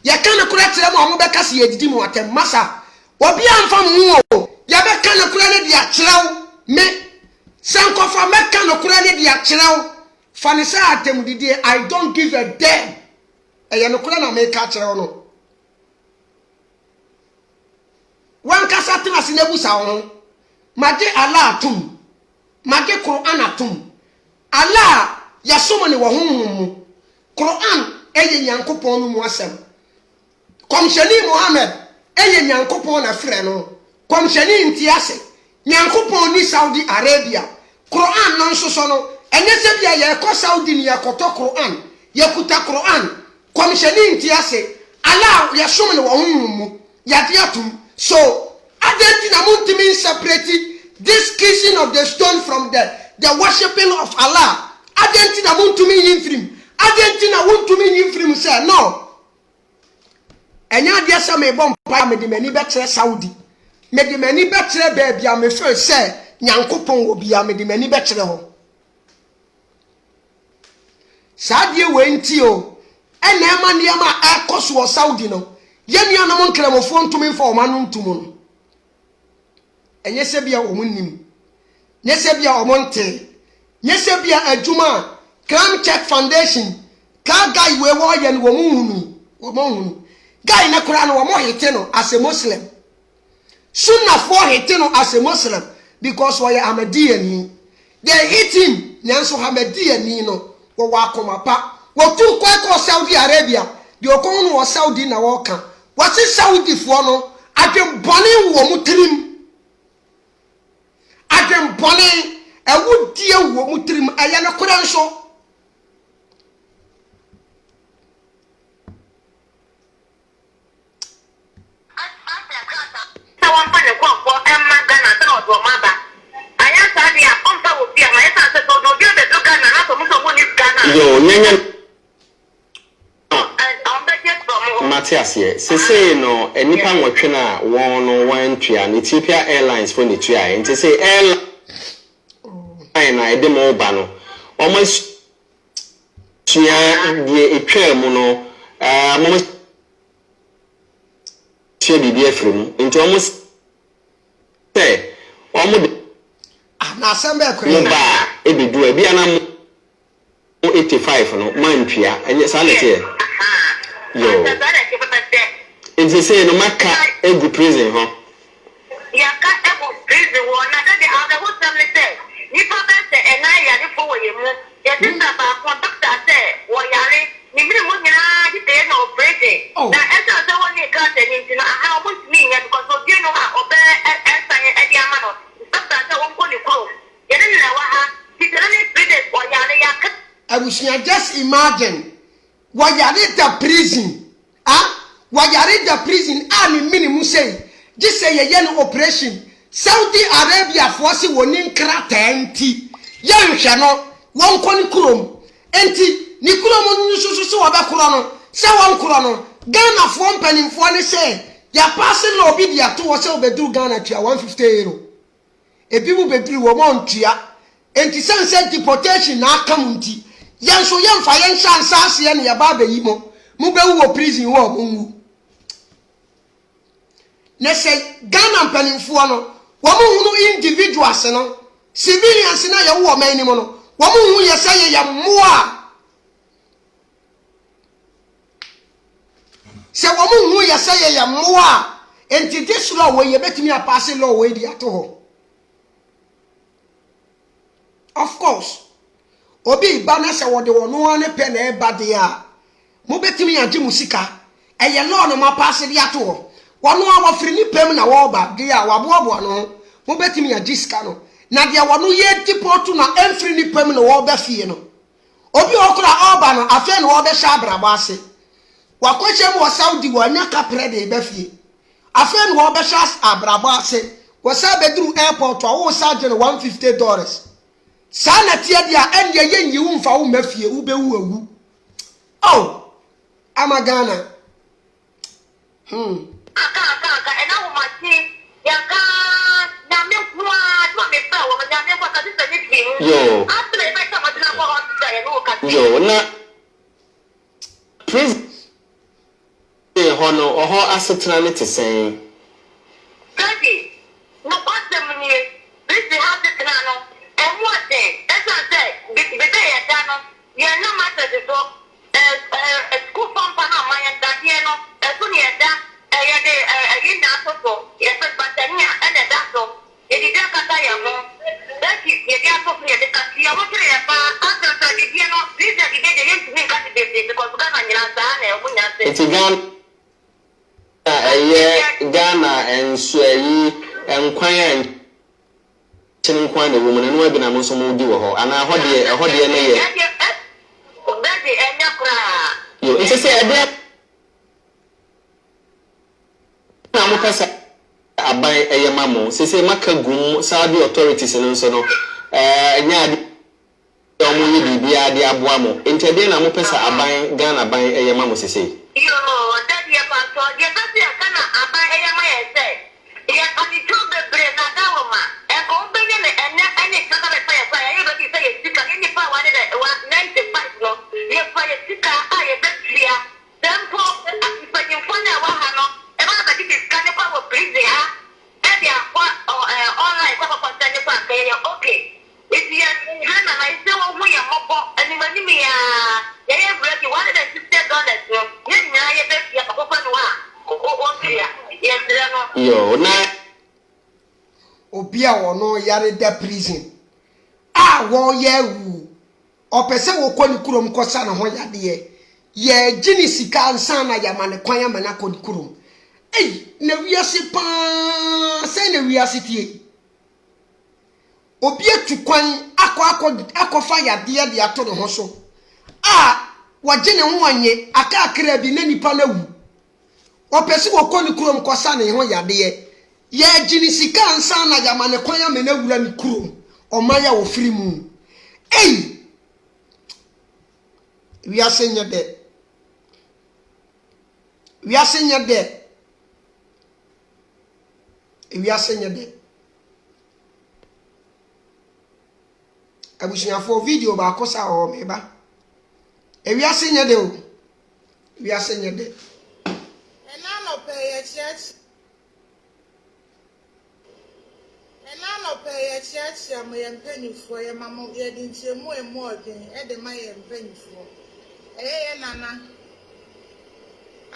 ya kana kura tire mo beka se yedidi mu atem masa obi amfa mu o ya beka na kura ne dia kirew me sankofa meka na kura ne dia kirew fanisa atem didi I don't give a damn e ya no kura na me ka kirew no wan kasa tena se nebusa ho mage ala atum mage Quran atum ala ya somo ne wo honhom Quran eye nyankopon no mu asem komshani Muhammad eye nyankopon na frɛ no komshani ntiase nyankopon ni Saudi Arabia Quran no nsoso no enye se bia ye ko Saudi ni yakoto Quran yakuta Quran komshani ntiase ala ya somo ne wo honhom ya diatum so adentina muntimi separate this kissing of the stone from the worshiping of Allah adentina muntumi yinfrim adentina muntumi yinfrim say no enya dia say me bom pa me de mani betre Saudi me de mani betre ba bia me fe say nyankopon wo bia me de mani betre ho sadie we nti o ena ema ne ma akoso Saudi no yemi anam nkramofo ntumi fa o manu ntumu no enye se bia o munnim nye se bia o monte nye se bia adwuma Cram Check Foundation ka guy we wo ye no wo muhunu guy na kura no wo mo hete no as a Muslim sunna for hete no as a Muslim because we are Ahmadiyani they hit him nyanso Ahmadiyani no wo wa akoma pa wo tu kwa Saudi Arabia de okon no Saudi na wo ka wasi Saudi fo no adwen bone wo mutrim adwen bone awudie wo mutrim aya na kura nso yo nyanya Matthias ye say no enipa nwotwe na won no wan tua Ethiopia Airlines for the tua enti say airline na edemo ba no omo tua die etwa mu no momo tua bibi afiri mu enti omo say omo na asembe ko ba ebedu e bia na 85 no mantria enye salete yo enti say no maka egu prison ho ya ka egu prison wo na de other who family say ni pa be say ena ya ni fo wo ye mu ya ti sa ba ko doctor say wo yare ni mi mo nyina di te no prison na esa say wo ni ka te ni na ha mo ni ya because o bi no ha o be esa ye e di ama no doctor say wo ko ni ko ya ni na wa ha ti te ni prison wo yare ya ka I wish you just imagine wayare the prison wayare the prison me minimum say this say ye no operation Saudi Arabia for se woni nkrata nti ye hwe no won ko ni kurom enti ni kurom no so wabekoro no se won koro no Ghana for mpanimfo ne say ya pass no obi dia to wo se obedu Ghana tua €150 ebi mu bedru wo mo ntua enti sense deportation na akam nti yanso yemfa yenhyansa ase ne ya ba bayi mo mu be wo prison wo mu ne say Ghana mpanimfo no wo mu hunu individuals no civilians na ye wo man ni mo no wo mu hu ye say ye mmoa se wo mu hu ye say ye mmoa enti this law we ye betimi apase law we di ato of course obi ba na se wo de wono ane pe na e ba de a mo betimi age musika eye law no ma pass de ato wono a wofri ni pem na wo ba de a waboabo no mo betimi age sika no na de wono ye deport na emfri ni pem na wo ba fie no obi okura oba no afa na wo be sha abraba ase wakwache mo Saudi wanya kapre de ba fie afa na wo be sha abraba ase wo sa bedru airport wo sa je $150 sana tia dia ende ye nyi wo mfa wo mafie wo be wu awu oh amagana aka ena wo mati ya ka na me kwa to me pa wo na me kwa ka ti se ni Yo. after e ba ta ma na kwa hospital ye no ka Yo, na please hono oho asetena ne te sen. Daddy, no bottom ni this have the no and what day that's what say the day ya dano ya no matter the so school from pana my and that you know so ni da ya de yin na so ya se batania and that so ya di da kata ya mo that is ya dia so ya de kasi ya mo kire ya pa after that the you know this the day the yin to ka de because Ghana nyina sa na e munya se It's Ghana and Sway and Kwan Chin Kwan, the woman, and webinar also moved you and I hold you na ye. Daddy and ya kra You it's a say a bit. Now, Mukasa, I buy a mammo, say Macagum, Saudi authorities and so no. Yadi, the Abuamo. Inter then I'm Mupesa, I buy Ghana by a mammo, say. Yo, daddy, about you, that's your kind of I say. Yes, on the two the brain, not our man. And open and any other fire, everybody say it's sick, any power, 95 no. Yes, fire sick, I bet here. Then for when you find out what I know, everybody is kind of power, please, yeah. Daddy, online, what about the okay. If you are I still want we are more and when me they have ready $160 no. Yes, Yo, na obia wono yare de prison wo ye wu opese wo koni kurom kosa na ho yade ye gini sika ansa na yamane kwan yamana koni kurom na wiase pa se na wiase tie obia tukwan akofa yade de ato no ho so wagene ho anye aka akra bi na nipa na wu opese wo koni kurom kosa na ho yade ye gini sika ansa na yamane kwan yamana wura ni kurom omaya wo free mu we are saying that abushia for video ba kosa o meba we are saying that we are saying that and I no pay a church. And I no pay a church. I'm a penny for your mamma getting to more and more than Eddie my penny for. Nana,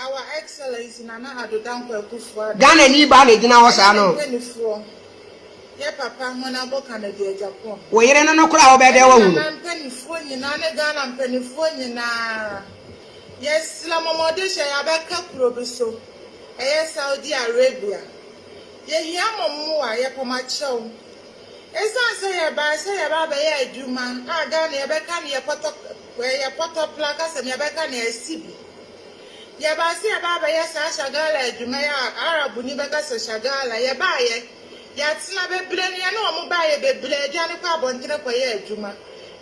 our excellence Nana had to down for Kufa. Ghana ni ba le dina wasano. Penny for. Yeah, Papa, when I book on a day Japan. We are no crowd by the one. I'm penny for you, Nana Ghana penny for you now. Yes, Lamodisha, I back up Robiso. Saudi Arabia. Ye hear more, I have my show. As I say about a Juma, I got near Becca near Potter Placas and Yabeka near Sibi. Yabasi Ababa, yes, Shagala, Jumaya, Arab, Unibecas, Shagala, Yabaye, Yatsina Bebleni, and no mobile, Beble, Janica, Bontina, Juma.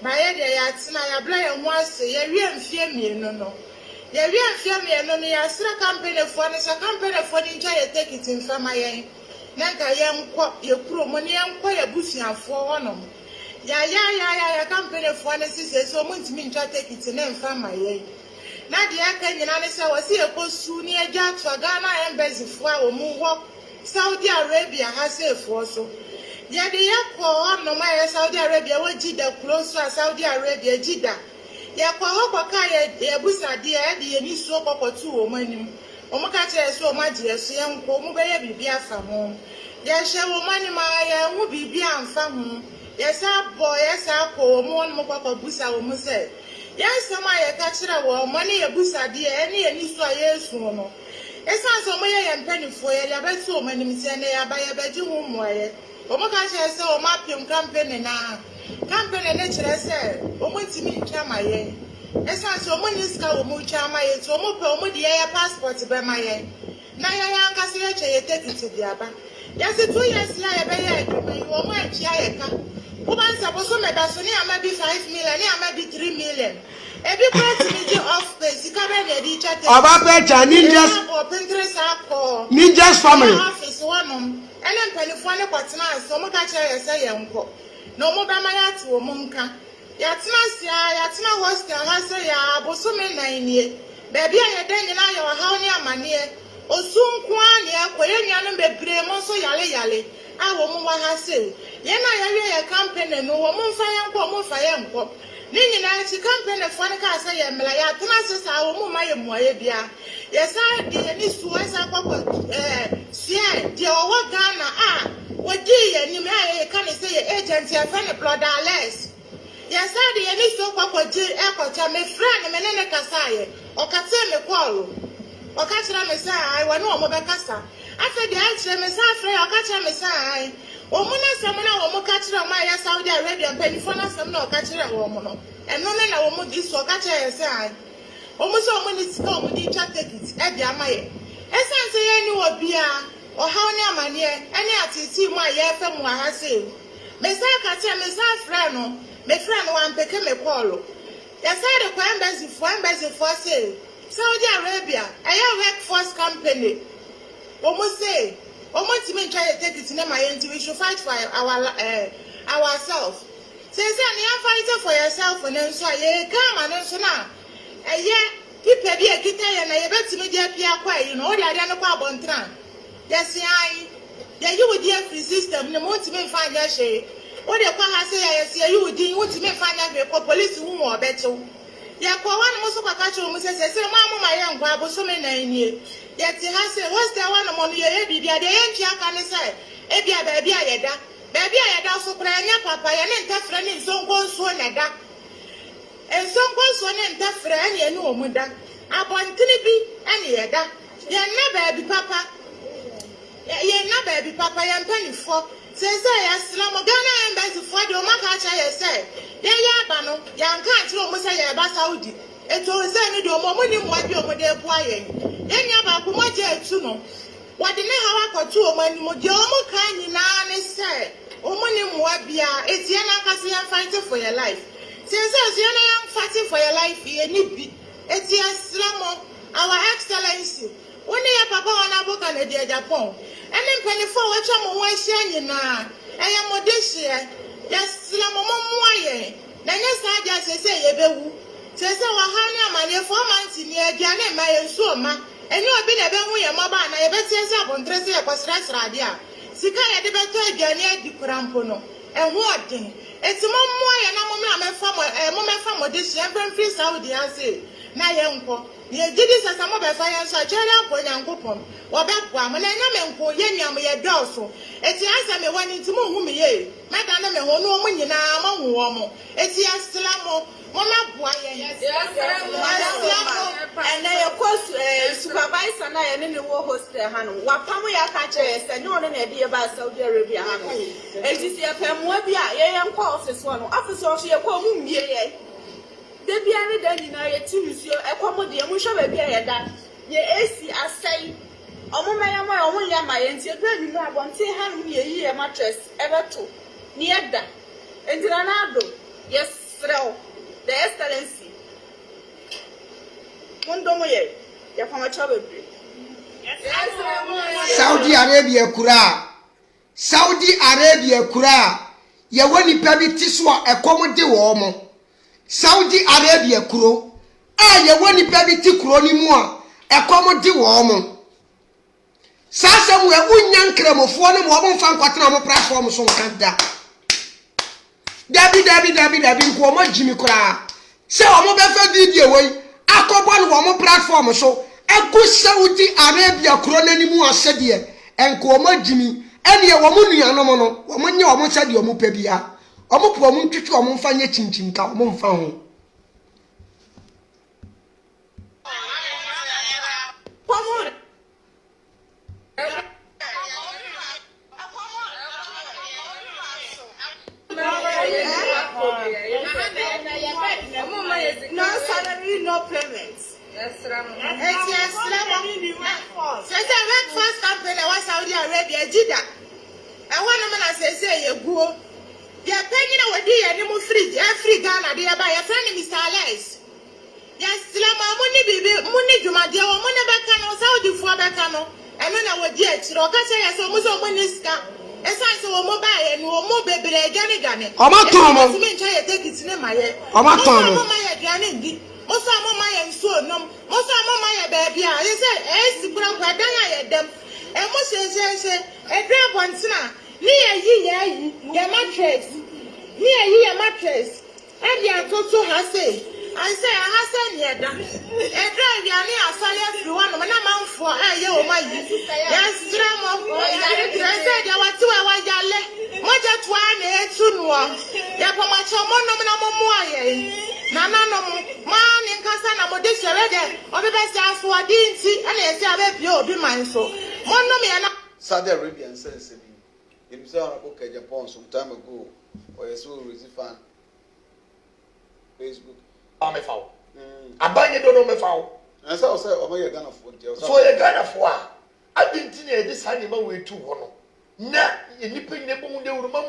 My idea, Yatsina, Yabla, and once a year and fear me, no. Yeah, we are fear me, no, I still a company for this, a company for the entire take it in from my Nanka young quap, your pro money and quite a bush and for one. Yeah, company for this, so much mean to take it in and from my way. Nadia can you answer was here post soon near Jack for Ghana and Bessie for our move walk. Saudi Arabia has a for so. Yeah, the airport no my Saudi Arabia, what Jida close to Saudi Arabia, Jida. Yeah, for Hopaka, the Abusa, dear, the any soap or two money. Omakacha so much, yes, young Pomubay be from home. Yes, money, my will be beyond from home. Yes, our boy, yes, our poor, one more busa, almost said. Yes, some I catch our money, a busa, dear, any so yes, no. It's not so many and penny for you, but so many missionary by a bedroom wire. Omakacha so mapium campaign now. Campaign nature said, Omonti Chamaye. It's not so many scout Muchamaye, so more the air passport by my end. Naya Cassiache, take it to the Abba. Yes, 2 years later, you will my Chiaka. Woman supposed to make us maybe 5 million, maybe 3 million. Every person off base, you come in each other. Abapecha ninjas or Pinterest ninjas family. Office one and then Penifone Patna, so much I say, uncle. No more by my to a monka. Yatsina hostel has a ya, Bosume 9 years. Baby, I had done your house near O soon quan ya, Koyan be Bremoso Yale. I will move her say. Yena a company, no woman fire and pop. Nini na company for the car say, Melaya, Thomas, I will move my moya. Yes, I did any suas a papa. Dear, what Ghana, what dear, you may can say agency of any blood less. Yes, I did any so papa J. Airport, my friend, Menene Casai, or Catseme Qualo, or Catcher Messiah, I want no more Casa. After the answer, Messiah, or Catcher Messiah, or Mona Samana, or Catcher, my Saudi Arabia, Penifona, some no Catcher, or Mono, and no man, I will this or Catcher Messiah. Almost so many come with each other tickets at the Amaya. Essence, any would be or how near my year, any at see my year from what I say. Messiah Catcher Messiah Frano. My friend one became a polo. Yes, I had a embassy for sale. Saudi Arabia, I have workforce company. Almost say, almost to me try to take it to my end, we should fight for ourselves. Says, I'm fighting for yourself, and then so I come and then so now. A year, people be a guitar and I bet to me, dear Pierre, quiet, you know, I don't know about Tran. Yes, you would dear free system, the more to me find your shade. What the Paha say, you would do to me find out your police who more better. Yet, one most of a catcher must say, Mamma, my young Bible, so many years. Yet, he has said, what's the one among your baby? The end, can say, Ebia, baby, I had baby, I had also crying your papa and then friend in some one so and that. And some one so and that friend, you know, Muda. Upon Tinibi, and ye that. You're never be papa. You're never be papa, and penny for. Says I, Ghana embassy for the Omakacha, say, Yabano, young country, almost say about Saudi. It was any do more money, what you're with their quiet. Then Yabakumaja, Tuno. What the name of 2 money, Mojomo kind in say, O money, Mwabia, it's Yana Cassia fighting for your life. Says Yana fighting for your life, you need it's Slamo, our excellency. When you papa on a book and a dear Japan. And then penny for what I'm away saying now. I am Odyssia. Yes, Slamo, then yes, I just say, Yebu. Says our honey, my 4 months in the Gana, my Soma. And you have been a very mobile, and I bet you up on Tracy was stress radia. Sika had the better Gania di Crampono. And what thing? It's a more and a moment from Odyssia, and free Saudi, I say. Na uncle. ye gidi sasa mo be fa yan so chere akwo nyankopon wo be po am na nya me nko ye nyam ye dɔso eti asa me wani nti mo hu me ye meda na me ho no mo nyina ma hu wo mo eti asla mo na po ye and na your supervisor na ye ne wo hostel ha no wa pam ya ka chere se no ne na de ba Saudi Arabia ha no eti se pam wa bi a ye nko office wo no office wo ye ko mu mie ye de bia ne da nyina ye timisio ekomo de mu hwe ba bia ye da ye AC asai omuma ya ma omu ya ma ye nti edra ni mu abonte ha no ye yi ye mattress ebeto ni eda entina na ado yes freo the excellency mundomo ye ya fama chabe bre Saudi Arabia kura ye woni pa bi tiso a ekomo de wo mo Saudi Arabia kuro ye woni pa bi ti kuro ni mu a ekomo de wo mo sasa mu unya nkremofo ne mo bo mfa nkwatena mo platform so nkanda dabi nko mo jimi kura se o mo be fa video we akobo no mo platform so egu Saudi Arabia kuro nani mu asede enko mo jimi ene ye wo mu nuanom no wo mo nye wo mo sade wo mo pa bia wo mo po mo ntwetwe wo mo mfa nye chinchin ka wo mo mfa ho no salary, no payments. It's first company was Saudi Arabia, Jeddah. And one man say you go. They are paying our day and you free. Free Ghana, they are by a friend, Mr. Alice. Yes, Slama money, baby, money, Juma, dear, money back on Saudi for Bacano. And when I was yet, Rocasa, so much of money scam. As I saw mobile and more baby, Gani. I'm not Tom. Take it in my head. I'm not Tom. Most of my and so no, most of my baby, I said, as the ground where I them. And most say, a drop once now. Near ye, your mattress. Near ye, a mattress. And you are so has I say, I have said, yeah, a drive your near Sally everyone, when I'm out for a year, my yes, drama. I said, there were 2 hours, Yale. Much at 1 soon one. Yapomacho, Monomomoy. Nana, no man in Casana, Modesha, or the best as for Dincy, and I say, I will be mindful. Monomi, Saudi Arabian says himself a book at Japan some time ago, or a soul fan. Facebook. I'm a foul. I buy you don't know me foul. And so I say, oh, you're gonna afford you. So you're gonna afford. I didn't think this animal way too one. Nah, you nipping the moon, they will mum.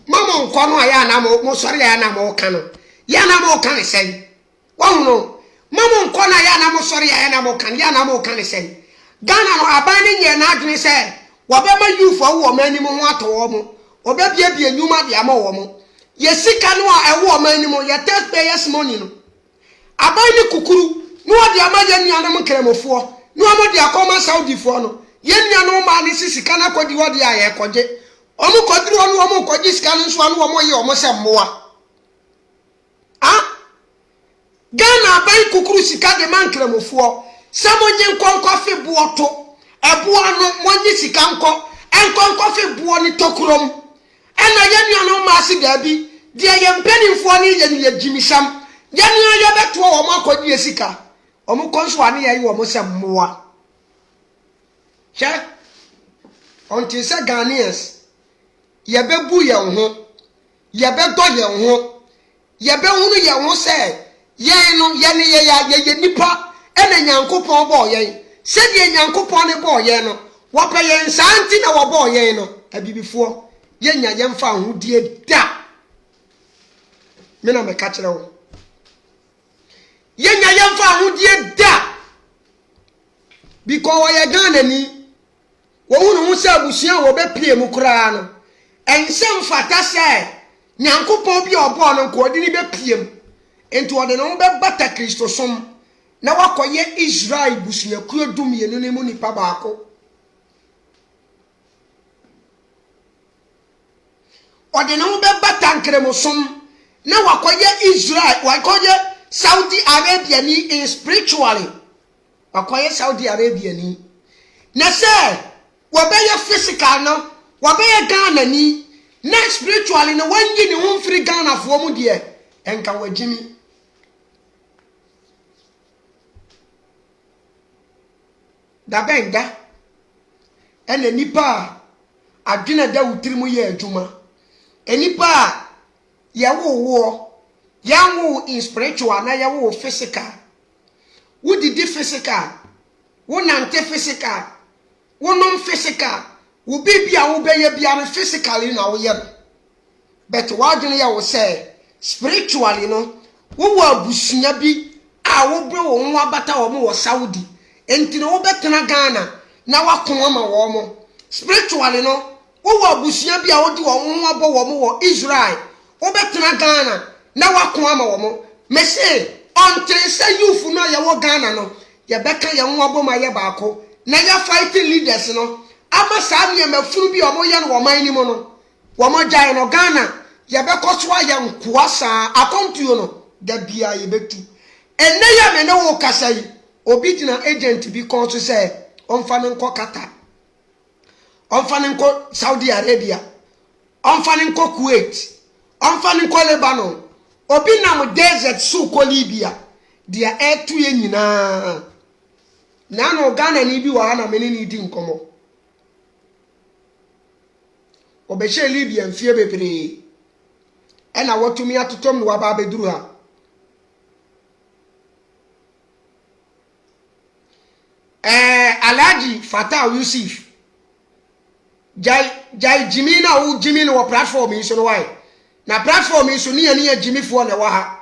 Mama nkwano aya na mo sori aya na mo kanu ya na mo kan sei won no mama nkwano aya na mo sori aya na mo kan ya na mo kan sei Ghana no aban ni nye na adwene sei wo be ma youth wo mani mo ho ato mo obe bia nyuma de ama wo mo ye sika no a ewo mani mo ye taxpayers money no aban ni kukuru no de ama ye nuanom kremofo no amo de akoma Saudi fo no ye nuanom ma ni sika na kodi wo de aye koje omu kodru onu omu koji scan nso anu omu ye omu se mmoa Ghana bai kukuru sika de man kremofo samonye nkonko fe buoto eboa no monye sika nkonko fe buo ni tokurom ena ye nuano ma se dabi de ye mpanimfo ni ye jimisam ye nuano ye beto omu akodi sika omu konso anu ye omu se mmoa che until say Ghanaians ye bebu ye ho ye be do ye ho ye be hunu ye ho se ye no ye ne ye nipa ena Nyankopon bo ye se de Nyankopon ne bo ye no wo pe ye nsanti na wo bo ye no abibifo ye nya ye mfa ho die da me na me ka kire wo ye nya ye mfa ho die da because ye Ghana ni wo hunu ho se abusia wo be pie mu kura no ensem fata se Nyankopon bi obo no ko odi ni be piem enti ode no be bata Kristo som na wakoye Israel busunya kuo dum ye no mu nipa baako ode no be bata nkremo som na wakoye Israel wakoye Saudi Arabia ni in spiritually wakoye Saudi Arabia ni na say wabeye physical no wabeye Ghana ni na spiritually no wanyi ni ho mfiri Ghana fo mu de enka wagimi da benga ene nipa adwena da wutirimu ye adwuma enipa ya wo yawo in spiritual na yawo physical wo didi physical wo nante physical wo non physical wo bibia wo beye bia no physically na wo ye but wa dwene ya wo say spiritually no wo wo abusunya bi a wo bre wo nwa bata wo mo Saudi enti no wo betena Ghana na wakon ma wo mo spiritually no wo wo abusunya bi a wo di wo nwa bo wo mo wo Israel wo betena Ghana na wakon ama wo mo me say until say youth no ya wo Ghana no ya beka ya nwa bo ma ye baako na ya fighting leaders no ama sa ne mafuru bi o mo ye no wo man ni mo no wo mo jai no Ghana ya beko so ya nkoa sa akontuo no da bia ye betu enne ya me ne wo kasai obi dina agent bi kon so say onfa ne nko Qatar onfa ne nko Saudi Arabia onfa ne nko Kuwait onfa ne nko Lebanon obi nam desert su ko Libya dia etu ye nyina na no Ghana ni bi wa na me ni di nkomo obehye Libya mfie bepere ena watumi atotom no waba beduru ha Alhaji Fatah Yusuf jai Jimmy na u Jimmy no platform yi so no why na platform yi so ni ya Jimmy fo na wa ha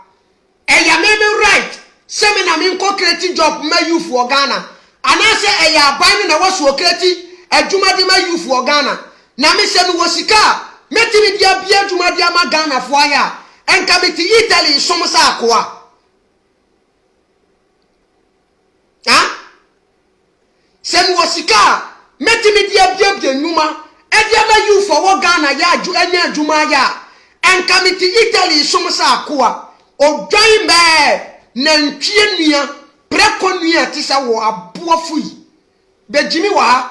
eya me right se me na me nko create job ma youth for Ghana anase eya aban na waso create adwuma de ma youth for Ghana na me se no wosika metimi dia bia adwuma de ma Ghana fo aya enka beti Italy somsa akoa sen wosika metimi dia bia nyuma edia ma youth for Ghana ya anya adwuma ya enka beti Italy somsa akoa odwan be na ntwie nua preko nua tisa wo aboafo yi be Jimmy wa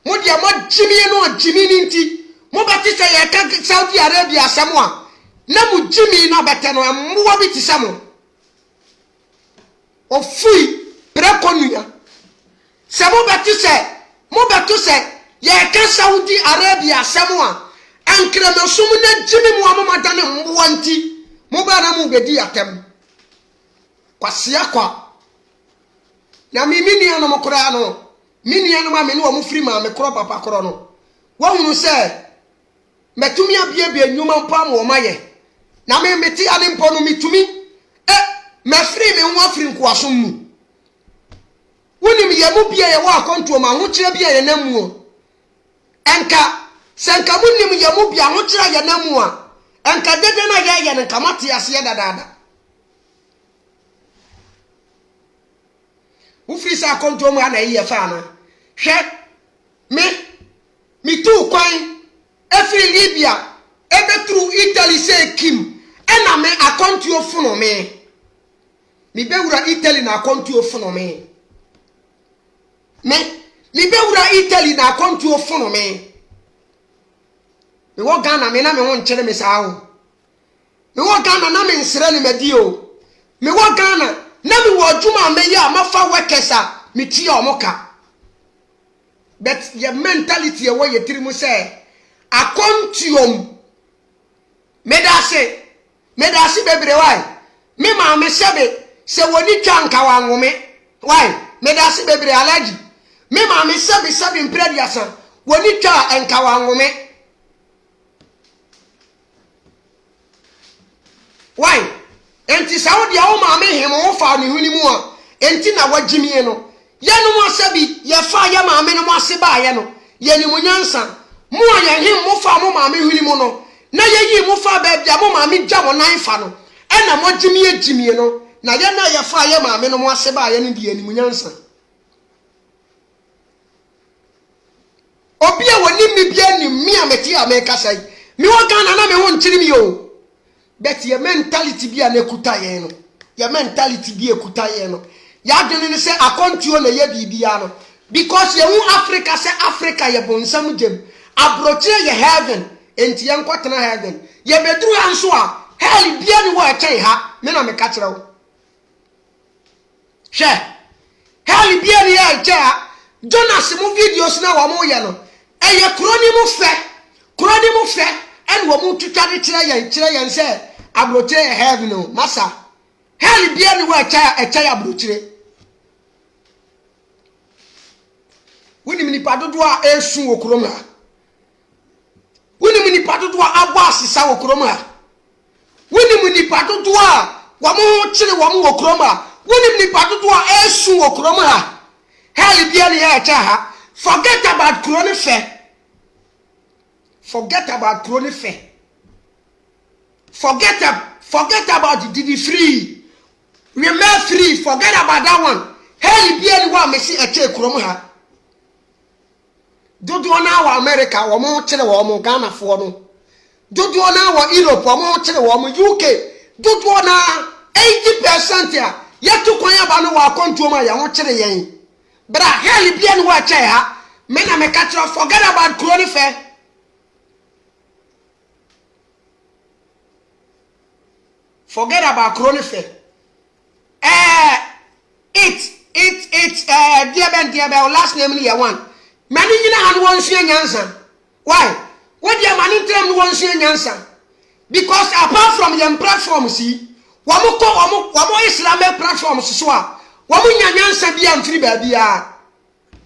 mo dia mo Jimmy no Jimmy ninti mo batisa ye ka Saudi Arabia samwa na mo Jimmy na bete no mmoa bi tisa mo ofui preko nua se mo batisa ye ka Saudi Arabia samwa ankra no sumu na Jimmy mo amama na mmoa nti mo ba na mo bedi atem kwasia kwa na mimi ni ano mokora no mini ano ma me no mo firi ma me kro papa kro no wa hunu se metumi abie nyuma mpa mo maye na me meti ane mpo no mitumi me firi me ho afiri nkoaso mu wonim ye mu bia ye wa akonto ma ho kire bia ye namu enka senka munim ye mu bia ho kire ye namu a enka dede na ye ne kamate ase dadada ufiri sa akonto mu ana ye fa na hwe me tu kwan efiri Libya ebetru Italy se kim ena me akonto ofuno me bewura Italy na akonto ofuno me bewura Italy na akonto ofuno me wo Ghana me na me ho nkyere me saawo me wo Ghana na me nsere ne madio me wo Ghana na me wo adwuma me ya mafa wekesa me tie omoka but your mentality e wo ye tiri mu say akontuom medase bebre why me ma me sebe se woni twanka wa ngome why medase bebre alaji me ma me sebe imprediasa woni twa enka wa ngome why enti Saudi a wo ma me hemo wo fa ne huni mu a enti na wagimie no ye no mo asabi ye fa ye ma me no mo aseba ye no ye ni munyansa mo a ye him mo fa mo ma me huni mu no na ye yi mo fa ba bia mo ma me gya mo nan fa no e na mo gimie no na ye na ye fa ye ma me no mo aseba ye no de ye ni munyansa obi a woni mi bia ni mi a meti a me kasai mi wo Ghana na me ho nkyiri mi o bet your mentality bia na kuta ye no your mentality be a kutayeno. Ya didn't say a contour na ye bibiano. Because you Africa say Africa ye bon some gem. Abroche ye heaven. Enti yan kwatena heaven. Ye bedru answa. Hell be any wa chai ha. Me na me catch raw. She. Hell be any ya cha. Jonas mu videos na wa mo ye no. E ye kroni mu fe. Kroni mu fe. En wo mu tutade kire yan say abroche heaven no. Masa. Hell be any wa cha e chai abroche. Wini mini padodo a esu okrom ha. Wini mini padodo a abo asisa okrom ha. Wini mini padodo a wa mo chire wa mo okrom ha. Wini mini padodo a esu okrom ha. Hell bia ne ya cha ha. Forget about kroni fe. Forget about kroni fe. Forget about the free. Remain free. Forget about that one. Hell bia ne wa me si eche okrom ha. Dodo na wa America wo mo kire wo mo Ghana fo no dodo na wa Europe wo mo kire wo mo UK dodo na 80% ya yetu kwan ya ba no wa kontu ma ya ho kire yen bra hell bia ni wa chai ha me na me ka kire forget about kroni fe forget about kroni fe dear ben last name ni ya one mani nyina han won sua nyansa why what dia mani trem no won sua nyansa because apart from your platform see wamo Islamic platforms so a wamo nyansa bia mfiri ba bia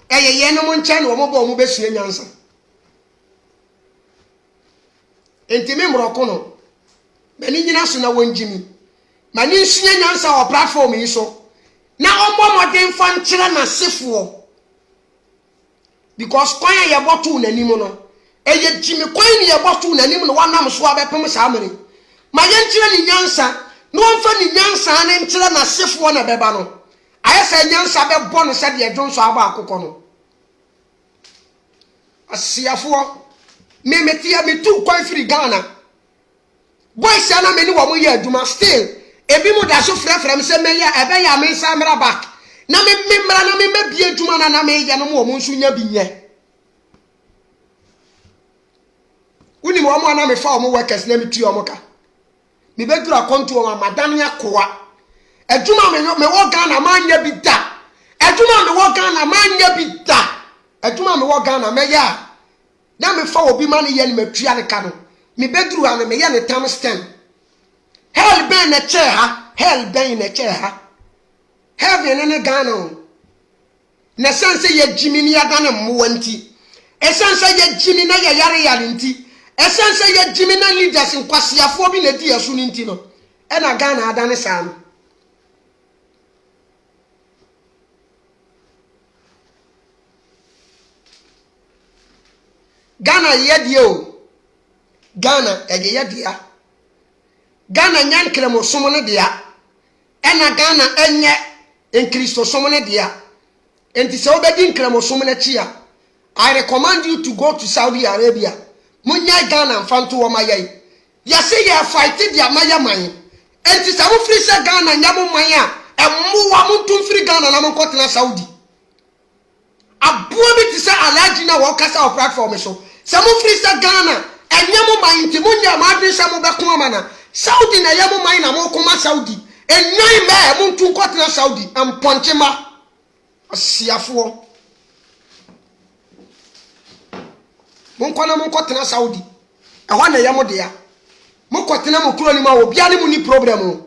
ye no mo nche no wamo bo mo be sua nyansa entime mroko no mani nyina so na won jimi mani sua nyansa o platform yi so na omo modern fan kire na sefo because kwanya ye botu nanim no eye jimi kwanya ye botu nanim no wanam so abepem saamere ma ye nkire ni nyansa no wonfa ni nyansa ne nkire na sefo na beba no ayesa nyansa be bo no se de dwonso aba akokọ no asiafo me metia metu kwan firi Ghana boys ana me ni wo mo ye aduma still ebi mu da so frefrem se me ya ebe ya me samera back na me mra na me bie dwuma na me ya no mo nso nya binye uni mo na me fa mo workers na me tu o mo ka me bedura kontu o madan ya koa adwuma me wo Ghana ma nya bi da adwuma me wo Ghana ma nya bi da adwuma me wo Ghana me ya na me fa obi ma ne ye ne matua ne ka no me beduru ha me ye ne tam stem hell ben na che ha hell ben na che ha heaven ne Ghana na sense ye jimi ni adane mwanti esense ye jimi na ye yare nti esense ye jimi na leaders nkwasiafo bi na di yaso ni nti no e na Ghana adane sam Ghana ye die o Ghana ye dia Ghana nyankre mo somo ne dia e na Ghana enye en Christo somo ne dia enti se obedi nkramo somo na chia I recommend you to go to Saudi Arabia munya Ghana mfanto wo maye ya se ya fight dia maya man enti se wo free se Ghana nyamo man a emu wa muntu free Ghana na monko tena Saudi abuo bi ti se alaji na wo kasa o platform so se mo free se Ghana enyamo man enti munya ma adwe se mo be ko amana Saudi na yamo man na mo ko ma Saudi enyan me muntu ko tena Saudi amponchema asiafo mon kotena Saudi ehwa na yamo de ya mon kotena mo kuro ni ma obia ni mu ni problem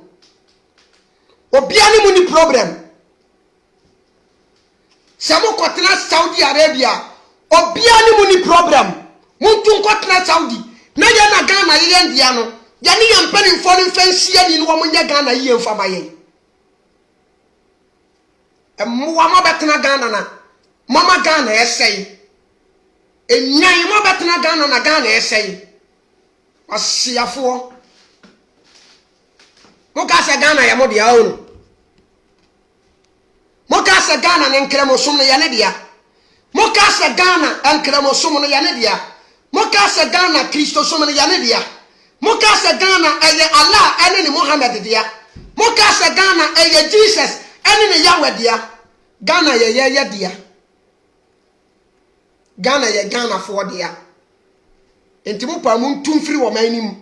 se mo kotena Saudi Arabia obia ni mu ni problem muntu kotena Saudi na ya na Ghana ye ndia no ya ni yampani mfoni fansia ni wo mo nya Ghana ye mfama ye mwa mabetena Ghana na mama Ghana esei enyan mabetena Ghana na Ghana esei asiafo muka se Ghana ya modi aunu muka se Ghana ne nkremo som ne ya ne dia muka se Ghana nkremo som ne ya ne dia muka se Ghana Kristo som ne ya ne dia muka se Ghana eye Allah ene ni Muhammad dia Moka se Ghana eye Jesus ene ne Yahweh dia. Ghana ye dia. Ghana ye Ghana for dia. Enti mo pa mo ntumfiri wo manim.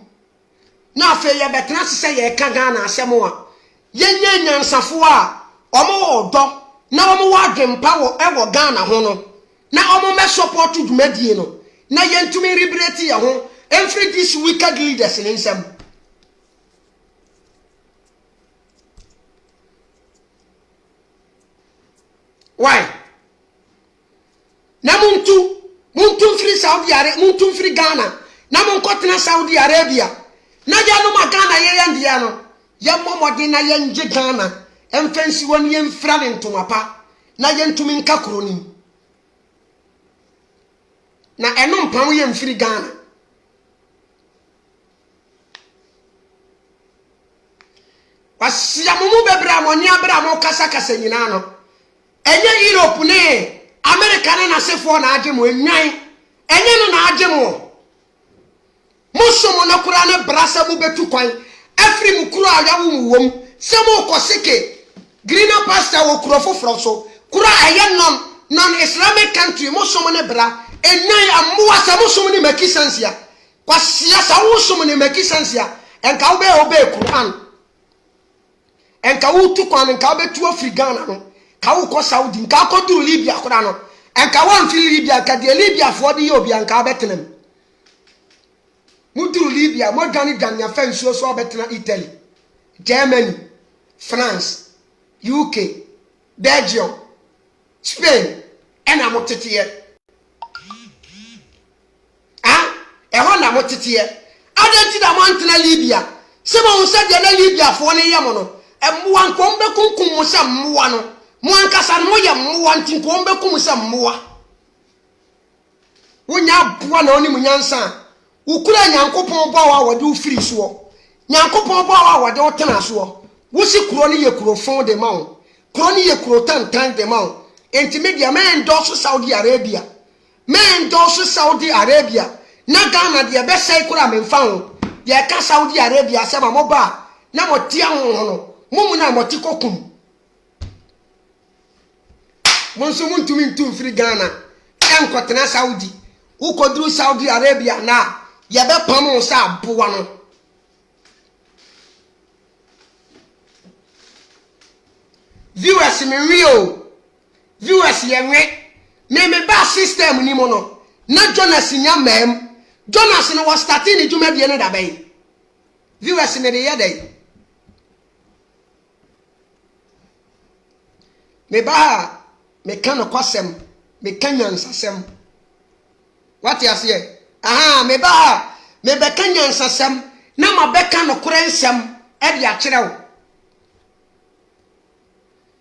Na afa ye betena se ye ka Ghana asemo a. Ye nya nyansafo a omo odo na omo wa dwempa wo ewo Ghana ho no. Na omo me support dwumadie no. Na ye ntumi liberate ye ho every this wicked leaders in nsam. Why? Na muntu free Saudi Arabia, muntu free Ghana. Na munkotena Saudi Arabia. Na ya no ma Ghana ye yandia no. Ya momodi na ye nje Ghana. Emfensi won ye mfra ne ntomapa. Na ye ntumi nka kronim. Na eno mpam ye mfiri Ghana. Wasia mumu bebra mo ni abra mo kasa nyina no. Enye Europe ne America ne na sefo na agye mo enwan. Enye no na agye mo. Musomo na kura ne brasa mu betu kwan. Afri mu kura ayawo mu wom. Se mo koseke greener pastor wo kura foforo so. Kura aye non Islamic country musomo ne bra. Enwan amuwa sa musomo ne make sense ya. Kwasia sa musomo ne make sense ya. Enka obe Quran. Enka wutu kwan enka obe tu Afrigana no. Ka wo ko Saudi nka ko duru Libya kora no. Enka wan fili Libya ka de Libya fo de ye obi anka betenem. Muduru Libya mo gani ya fan so betena Italy, Germany, France, UK, Belgium, Spain, and amotete. Ah, e ho na motete. Adenti da mantena Libya. Se mo se de na Libya fo ne yam no. Emwa nko mbe kunkum mo se mwa no. Mo ankasa no ye mwa ntinko mbe kum se mwa. Wonya bua na oni munyansa. Ukura nyankopon bo wa wode ufiri so. Nyankopon bo wa wode otena so. Wosi kuro ni ye kuro fon de ma wo. Kuro ni ye kuro tantan de ma wo. Enti media me endorse Saudi Arabia. Me endorse Saudi Arabia. Na Ghana de be sai kura me mfa ho. De ka Saudi Arabia se ma mo ba na mo tia ho no. Mumu na mo ti kokum. Monso muntumi ntumfiri Ghana. Enkotena Saudi. Ukodru Saudi Arabia na ya be pam sa boa no. Viewers me real. Viewers ye me ba system ni mo no. Na Jonas nya mem. Jonas no was starting ni juma de ne da bay. Viewers me de ye dey. Me ba me kan kwasem, me kanyan sasem. What you say? Aha, me be kanyan sasem, na ma be kan no korensem e dia kirew.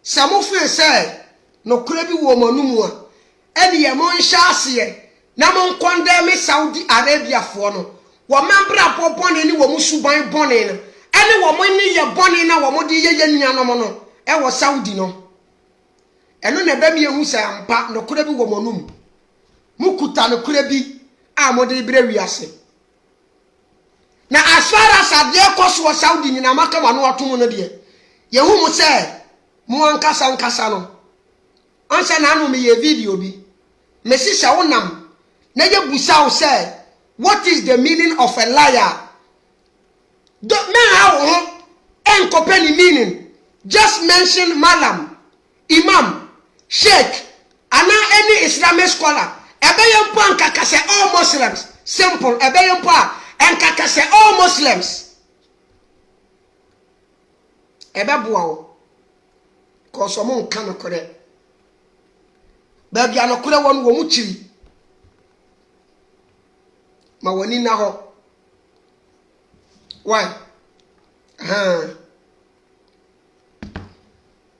Samofu say no kure bi wo manumu a e dia mo nhya ase na mo nkonde me Saudi Arabia fo no. Wo membra popone ni wo musuban bone no. Ene wo mo ni ye bone na wo mo de ye nuanom no. E wo Saudi no. Eno na be mi ehu say ampa no kure bi wo monum. Mukuta no kure bi a mo de bre wiase. Na as far as ade koso Saudi ni na maka wa no atom no de. Ye hu mu say mu ankasa no. Ansa na anu me ye video bi. Mesi sha wonam na ye busa wo say what is the meaning of a liar? Don't me how enkopeni meaning. Just mention malam, imam, sheikh, ana any Islamic scholar. Ebeyem po ankaka say all Muslims. Simple. Ebeyem po ankaka say all Muslims. Ebebua wo. Cause omo nka no kore. Baby anokore won wo mu chiri. Ma woni na ho. Why?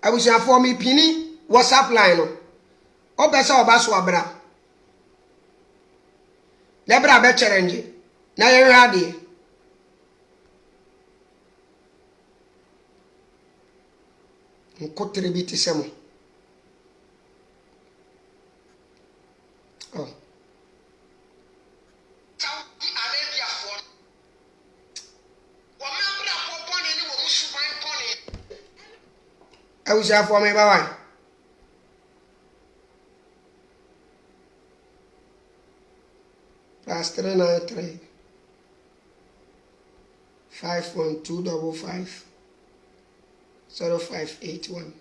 I wish I for me pini WhatsApp line no. Obesa obaso abra. Lebra be challenge. Na ye hade. Nkotere bi tisemo. Oh. Saudi Arabia for. Wo membra popone ni wo musuban pone. Awusia for me bye. +393 51255 0581.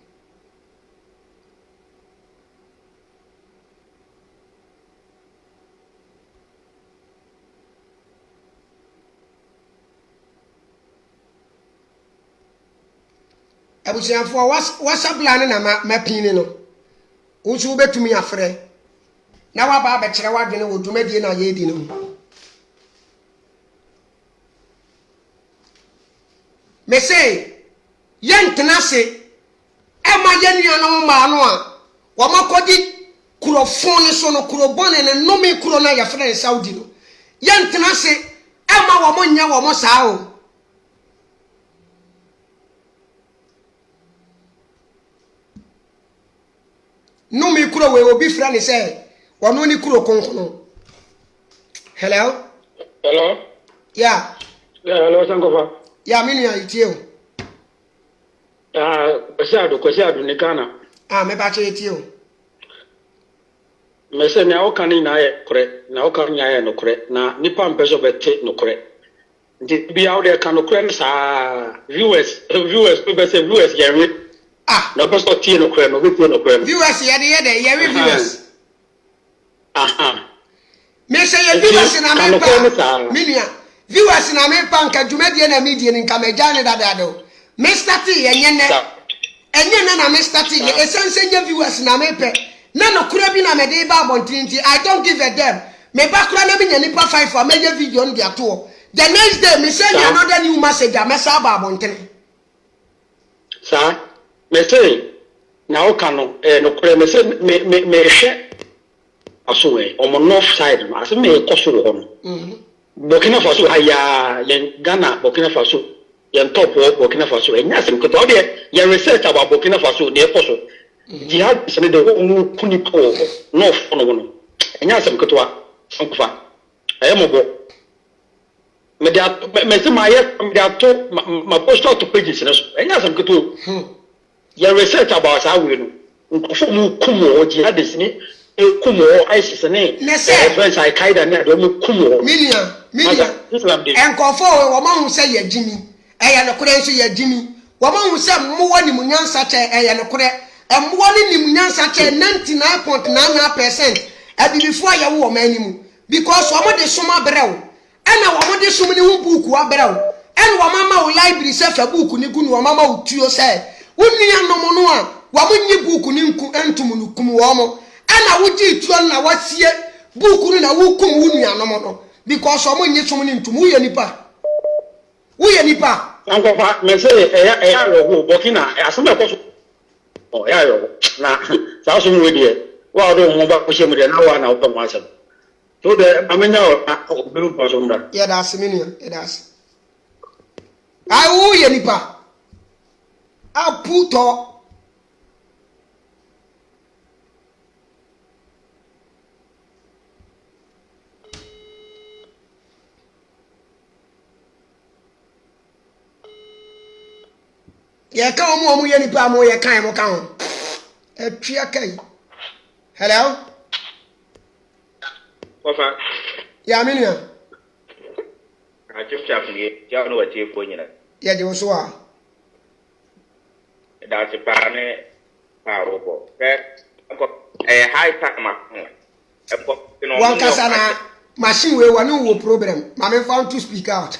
Abusianfo WhatsApp line na mapini no. Uchu betumi afre. Na wa ba be kire wadwene wo dwumadie na ye di no. Me say yentena se e ma yenu no ma no a wo makodi kurofon ni so no kurobone ne nomi kuro na ya fre Saudi no. Yentena se e ma wo mo nya wo mo saa o. No me kuro we obi fra ni say wono ni kuro konkono. Hello? Hello? Yeah. Yeah, hello Sankofa. Yeah, minu ya itio. Kwasiadu ni Ghana. Me bache itio. Me se na oka ni na ye kore, na oka nya ye no kore, na nipa mpeso bete no kore. Nti bia wo de ka no kore sa viewers be say viewers ye. No person tie no kore no be tie no kore. Viewers ye de viewers. Me say ye viewers na me pa. Minia. Viewers na me pa nka dwumadie na media ni nka megane dadado. Me start ye nyene. Enye na me start ye esense ye viewers na me pe. Na no kura bi na me de ba abontinti. I don't give a damn. Me ba kura na me nya nipa 5 for me ye video no dia to. The next day me send another new message a me sa ba abontene. Sa me say na o kanu no kura me say me hwe aso e o mo north side ma say me kosoro ho no. Burkina Faso haya yen Ghana Burkina Faso yen top Burkina Faso enya sem ko to de yen research about Burkina Faso de poso jihad se de kuni ko north no enya sem ko to Sankofa ayemo me se me ato ma post out pages no enya sem ko to yen research about how we no ko mu kumo jihad ni kumo ISIS ne friends I kaida ne do mu kumo Minia enkofo wo ma hu se ye jimi eya ne kure nso ye jimi wo ma hu se mwo ni munyansa che eya ne kure mwo ni munyansa che 99.99% abibifo ya wo ma animu because wo mo de soma brew ena wo mo de som ni hu book wa brew en wo mama wo library se fa book ni gu ni wo mama wo tuo se wo nua no mo no a wo mo nyi book ni nku entum no kum wo mo ena wo ji tuo na wasie book ni na wo kum wo nua no mo no because someone needs someone into Muya Nipa. Sankofa, me say, ro Burkina, asome ko oh, ro. Na, sa so mu de. Wa do mo ba ko shemu de na wa na open wasem. So the amenya o be ko so mra. Yeah, that's Minia. Yeah, that's. Muya Nipa. A puto. Ye ka omo ye nipa mo ye kan mo kan etwia kai. Hello? Wafa. Ya minia. A chipcha funi ya no watie fo nyina. Ya je so a. Da ti pa ne pa robo. Ko high time ma. Wan kasa na machine we wa no wo problem. Ma me found to speak out.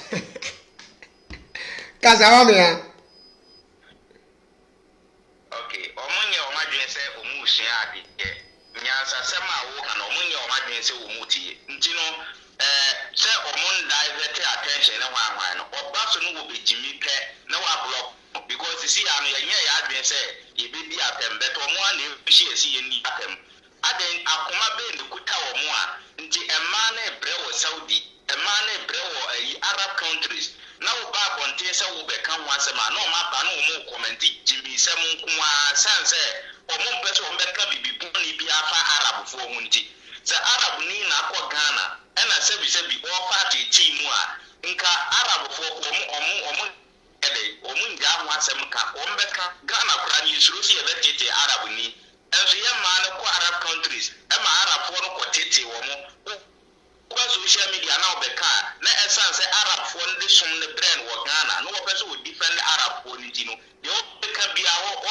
Kasa wa me ya. Say umuti ntino say omon divert attention na hwan no oba so no be jimi pe na wa block because see anu yenye ya adwen say ye be bi atem beto mo na ehwie esi ye ni atem aden akoma be ne kuta wo mo a nti emma na ebre wo Saudi emma na ebre wo Arab countries na wo ba kontin say wo be kan ho asema na o ma ba na wo mo comment jimi say mo nko a sanse o mo be so o be ka bibi boni bi afa Arab fo ho nti se Arab ni na akọ Ghana ena sebi all party team a nka Arab fo omu ede omu nja ho asem ka ombeka Ghana kura ni suru si ebe tete Arab ni enso ye ma ne ko Arab countries e ma Arab fo no ko tete wo mo ko social media na obeka na essence Arab fo no de som ne brain wo Ghana no wo pese wo defend Arab fo ni tino de obeka bia wo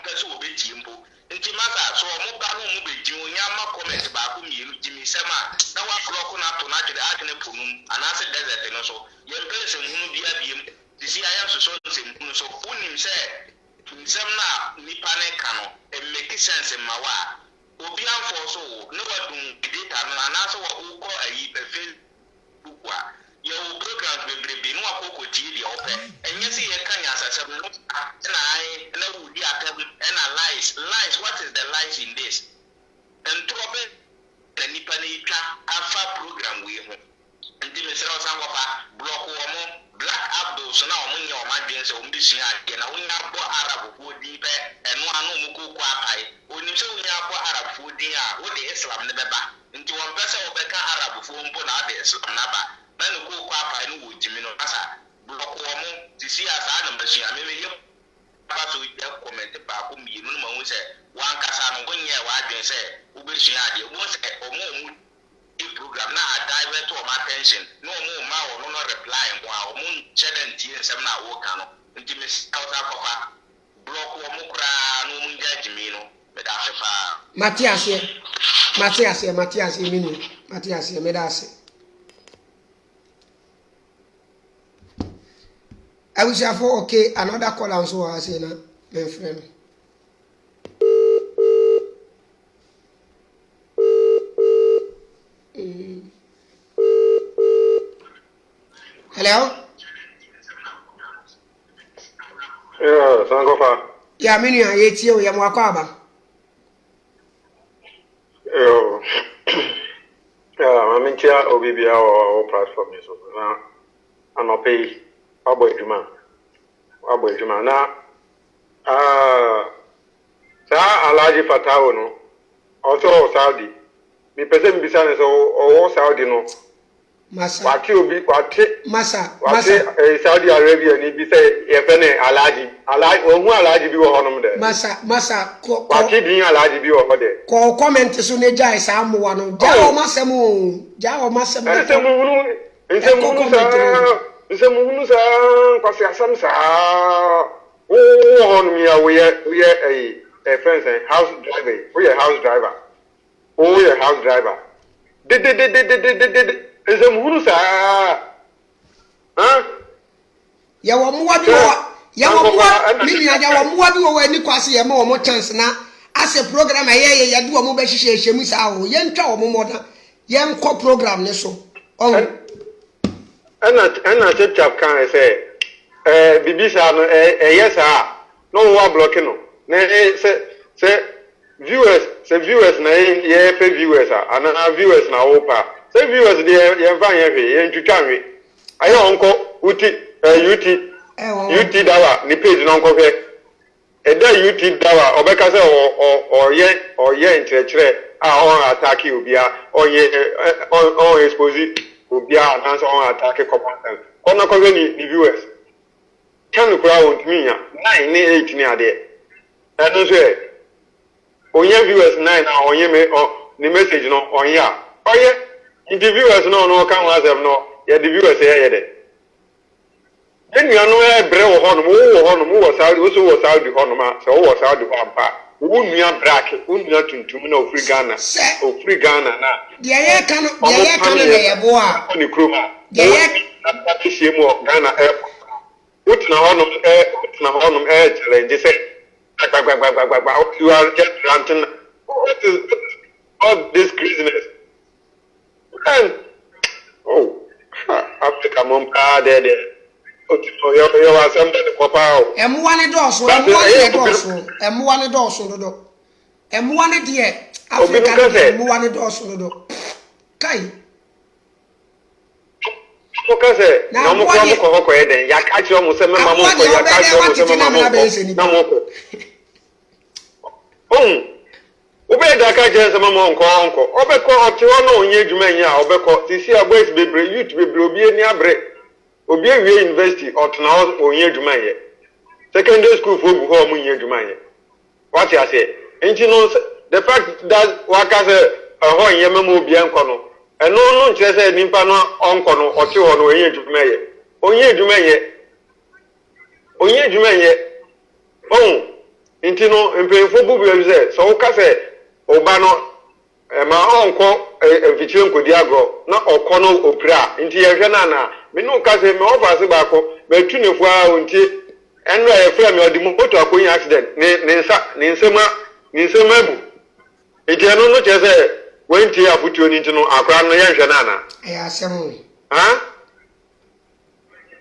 pese wo beti mbo nti masa so mo ba no mo beti wo nyama comment ba ko mielu jimi sema na wa block na to na jere adene punum anase desert no so ye pese hunu bia biem disi aya so nsem so unim se nsem na nipa ne ka no e make sense ma wa obi anfo so ne wadun data no anase wa uko ayi be Facebook wa ye o programs bebrebe no akoko ti dia ope enye se ye kan ya asase no na ai na wudi atem na lies what is the lies in this and trobe the nipa ne twa afa program we ho ndi me sero san kopa block wo mo Black Abdul so na omunye o madwen se ombi sua ade na wonya bo Arab fo din pe eno anu mu ko kwa pai oni se wonya bo Arab fo din a wo de Islam ne beba nti won pese wo beka Arab fo mpo na de Islam na ba na no ko kwa pai no wo jimi no asa block wo mo ti si asa na mbasua me me yem ba so ya comment ba ko mi no ma wo se wan kasa no gonye wa adwen se wo be sua ade wo se omo program na divert to my attention no more ma or no reply wa mo challenge tie nsem na wo ka no nti me sauta kofa block wo mo kra no mo judge me no me da fefa Matthias minu Matthias me da se I wish I for okay another call and so I say na my friend Hello? Yeah, Sangofa. Yeah, mini ya yetio ya mwakwaba. Yo. Yeah, mamintia obibia o platform so. Na anope abo ejuma. Na sa Alhaji Fatawo no. Also Saudi. Mi pese mbisa ne so o Saudi no. Masa. Wati obi wati. Masa. Saudi Arabia ni bi say ye fe ne Alhaji ohun Alhaji bi wo honom de. Masa ko wati din Alhaji bi wo ho de. Ko comment so ne jai sa amowa no. Ja o masem. Nsemu sa kwase asam sa. O honom ya we a friend say house driver. We a house driver. De Nsemu sa. Ya wo muwa bi wo ani kwase ye ma wo mo chance na ase program ye du wo mo be hihye hyemu sa ho ye ntwa wo mo moda ye nko program ne so on ana chap kan say bibisa no yes no wa block no na say viewers na ye pe viewers ana viewers na opa say viewers de ye van ye hwe ye ntwitwanwe ayo onko UT dawa ni page na onko hwe eda UT dawa obeka say oye nkyerɛkyerɛ a on attack obia on expose obia na so on attack component kono ko ni viewers kan kura won mi ya 9 ni 8 ni ade eno so onye viewers 9 na onye me ni message no onya oye the viewers no kan wa them no ye the viewers ye de enu anu bre wo hono wo Saudi wo Saudi hono ma se wo Saudi ho ampa wo nua brack wo nua tuntum na ofri Ghana na de ye kan na ye bo a oni kroma de ye na tishie mu Ghana airport utina hono challenge say gbagba you are just ranting what is all this craziness and Africa mom there yo wa sem de kopa o emwa ne doso dodo emwa ne de Africa emwa ne doso dodo kai mo ka se na mo ko eden ya ka chi o mo se me ma mo ko ya ka chi o mo se me ma mo na mo ko obe da ka je se ma mo nko obe ko oti ho na onye adwuma nya obe ko ti si agboys bebre youth bebre obi ani abre obi ewie university otna onye adwuma ye secondary school for bu ho mu nya adwuma ye what you say enti no the fact that waka say ho nya memo obi enko no eno no nkyere say nimpa no onko no ote ho no nya adwuma ye onye adwuma ye oh enti no mpemfo bu bu say so waka say oba no ma onko mfichire nkodi agro na okono opira nti yehwe na me no ka se me ofa se ba ko me tunefu a nti enro ye fra me odi moto akonya accident ne nsema bu nti eno no che se wenti afutuo ni nti no akra no yehwe na asem ha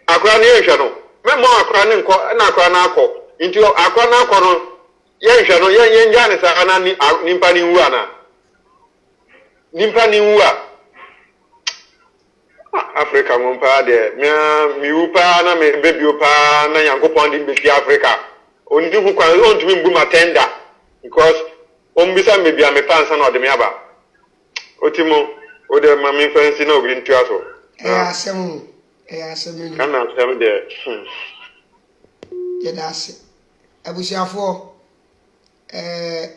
akra no yehwe no me mo akra ne nko na akra na akọ nti akra na akọ no yehwe no yenja ne sa ana ni nimpa ni wu ana nimpa ni wuwa Africa mumpa de mi upa na me baby upa na yankopon di be Africa oni hu kwa on to me ma tender because on bisa me bia me pansa na ode me aba otimo ode ma me fancy na obi ntu aso asem kana asem de ye dase abusiafo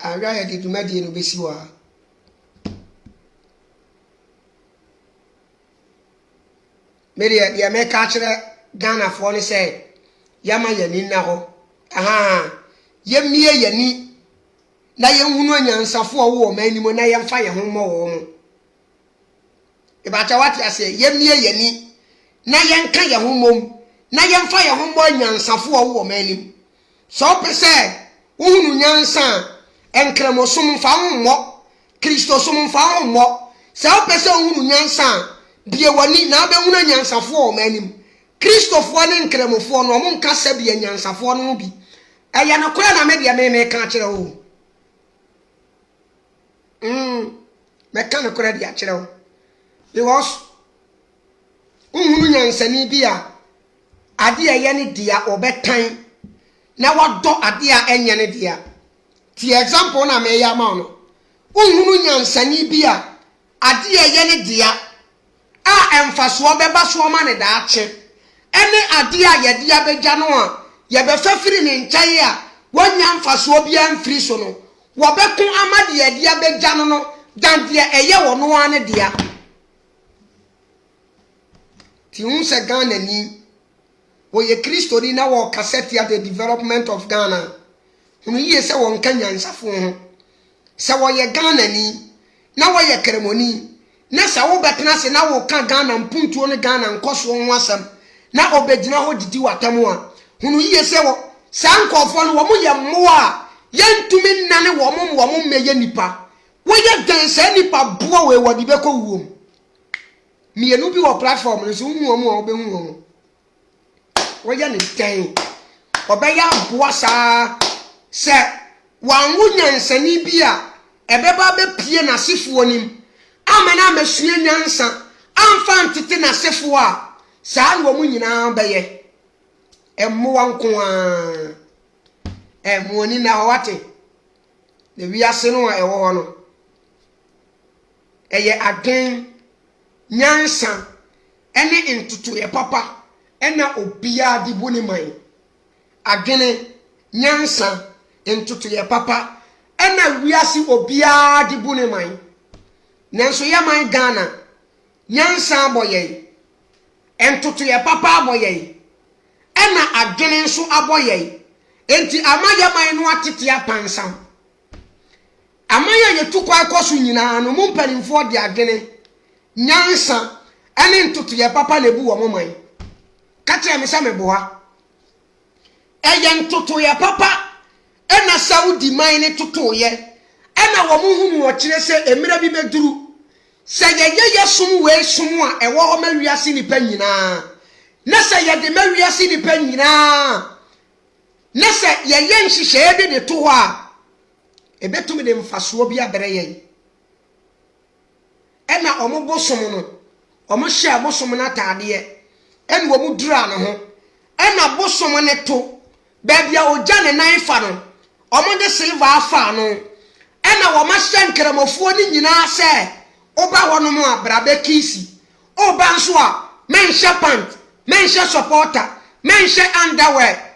anwa ye di dumadi no besi wa Media ya me kachire Ghana fo ni say yama yani na ho aha yemie yani na yenhunu anyansafo wo manimo na yemfa ye ho mo wo mo ibata wati ase yemie yani na yenka ye ho mom na yemfa ye ho mo anyansafo wo manim so pese uhunu nyansa enkramosom fa ho Kristo som fa ho so pese uhunu nyansa die wani na be hunu nyansafo o manim Kristofo ne nkremofo no mo nka sabe nyansafo no bi eya na koya na media me ka kire o me ka na koya dia kire o because hunu nyansani bi a ade eye ne dia obetan na wado ade a enye ne dia ti example na me ya ma no hunu nyansani bi a ade eye ne dia emfaso beba so ma ne daache ene ade a ye dia begya no a ye be fafiri ne nkyai a wonya mfaso bia mfiri so no wo bekun amade ye dia begya no dan dia eye wo no ane dia ti unse Ghana ni wo ye Kristo ni na wo cassette at the development of Ghana hunu ye se wo nkanya nsafo ho se wo ye Ghana ni na wo ye kremoni na sa wo betena se na wo ka Ghana mpuntuo ne Ghana nkoso ho asam na obegina ho didi watam a hunu yiye se wo sankofo no wo mo ye mo a yentumi nnane wo mo meye nipa wo ye dansa nipa boa we wodi beko wuom mienu bi wo platform no so hu wo mo a obehu wo wo ye ne ten obeya boa sa se wanwu nyansani bi a ebeba be pie na sifo nim amena mesue nyansa amfa ntete na sefo a saa no mu nyina beye emmo wanko a emmo ni na wate de wiase no a ewo ho no eye aden nyansa ene ntutu ye papa ena obia di boni man adwene nyansa ntutu ye papa ena wiase obia di boni man nanso yaman Ghana nyansa aboye entutu ye papa aboye ena adwene nso aboye enti amayaman no atete apansa amaya yetukwa ikoso nyina no mumpanimfo de adwene nyansa ene ntutu ye papa lebu wo moman kache me same boa eye ntutu ye papa ena Saudi man ne tutu ye ena wo muhunu wo kire se emira bi beduru se ye sum we sum a ewo ho mawiase ni pa nyina na se ye de mawiase ni pa nyina na se ye nhihye bi de to ho a ebetumi de mfaso bi abere ye ena omobosom no omhye abosom na taade ena wo mudura no ho ena bosom ne to ba bia oja ne nan fa no omode silver afa no ena wo mahye nkramofo ni nyina se oba wono mu abrabe kisi oba nso a menhye pant menhye supporter menhye underwear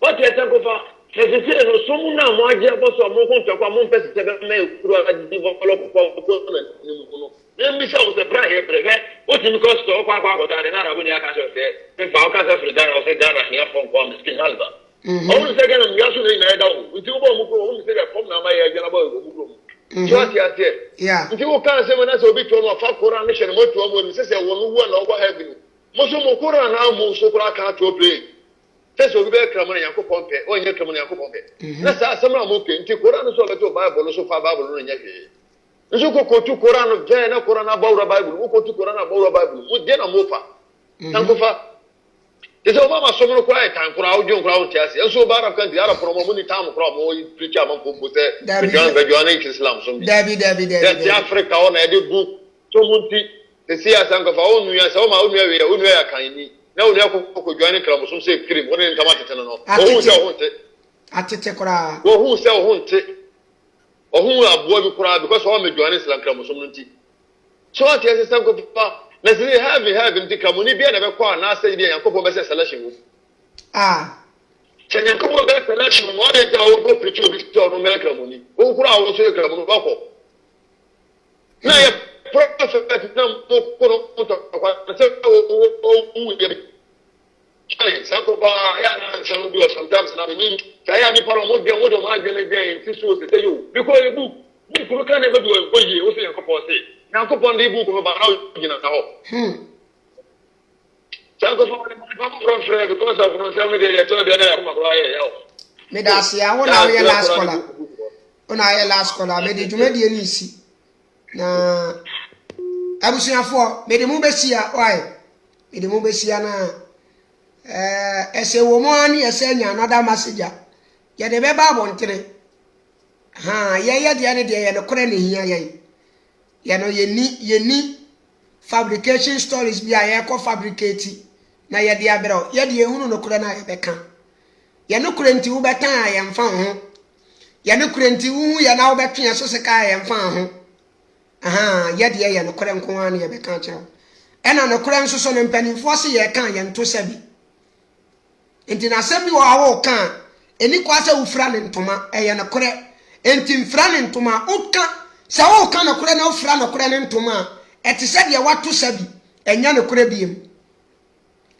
What you say go for? Say no so na mo aje bo so mo ko to kwa mo pese se be me kuro develop ko then be so the brand here breve what in cost to kwa ta na ra bo ni aka so se me fa o ka se frida o se dara ni afon ko miskin halba o se ga na mi aso ni na da o nti bo mo ko o se ga form na ma ya na bo o mo ko so ti ate yeah nti o kan se mo na so bi to no fa kora ne hye mo to mo ni se se wo no wo na o ba heaven mo so mo kora na mo so kora ka to play se so bi be kra mo na yakopon pe o nye kra mo na yakopon pe na sa asem na mo pe nti kora no so be to bible so fa bible no nya hwe nso ko tu Quran je na Quran abawra Bible ko tu Quran abawra Bible mo de na mo fa tanko fa ese o mama so mo ko ai tan kura o jo kura o tiase enso ba ra kan di ara promo mo ni tam kura mo preach am ko mo se Christian be join Islam so bi David de Africa o na e de bu so mo ti se si asanko fa o nu ya se o ma o nu ya kan ni na o nu ya ko join kra mo so se cream o ne ntama tete no o hu se o hunte atete kura o hu se o hunte ohun abo bi kura because all me join Islam kra musom no nti so what yes sam ko pa na say have nti kra mo ni bia na be kwa na say bia yankopon be say selection wo chen yankopon be selection mo de ta wo go preach obi to no me kra mo ni o kura wo so kra mo ba ko na ye prophet na mo ko no to kwa say o ye sam ko ba ya na sam do sometimes na me saya ni para mo de mo do ma gele de ti so se yo because e book ni ko kan e be do ko yi o se yankopon se yankopon de book ko ba na gina na ho sam ko fa ba mo ron frère because of no sam de to de na ko ma ya me da se a wona ye last caller ona ye last caller me de dwuma de ni si na abusuafo me de mu be sia oi me de mu be sia na ese wo mo ani ese nya another message ya de be ba bontere ye de ane de ye no kore ne hia ye no ye ni fabrication stories bi a ye ko fabricate na ye de abero ye de ehunu no kore na ye be kan ye no kore nti wo betan ye mfa ho ye no kore nti wo ye na wo betwe so se ka ye mfa ho ye de ye no kore nko an ye be kan kire ena no kore nso so no mpanimfo se ye kan ye nto sabi enti na sabi wo awo kan eni kwase ufra ne ntoma eye na kore enti mfra ne ntoma uka sa wo kan na kore na ufra na kore ne ntoma eti se de wato sabi enya ne kore biem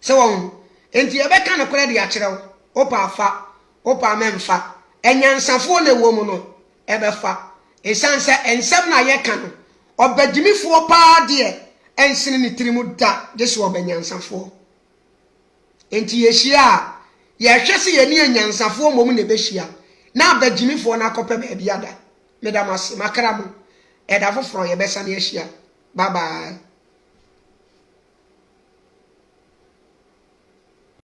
se won enti e be kan na kore de a kire wo opa afa opa memfa enya nsafo na wo mu no e be fa esanse ensem na ye kan no obadimifo pa de ensene ne tirimu da de so obanya nsafo enti yehia ye hwese ye ni anyansafo mom ne behia na abagimifo na akopɛ ba bia da medamase makra mu eda foforo ye besa na yehia bye bye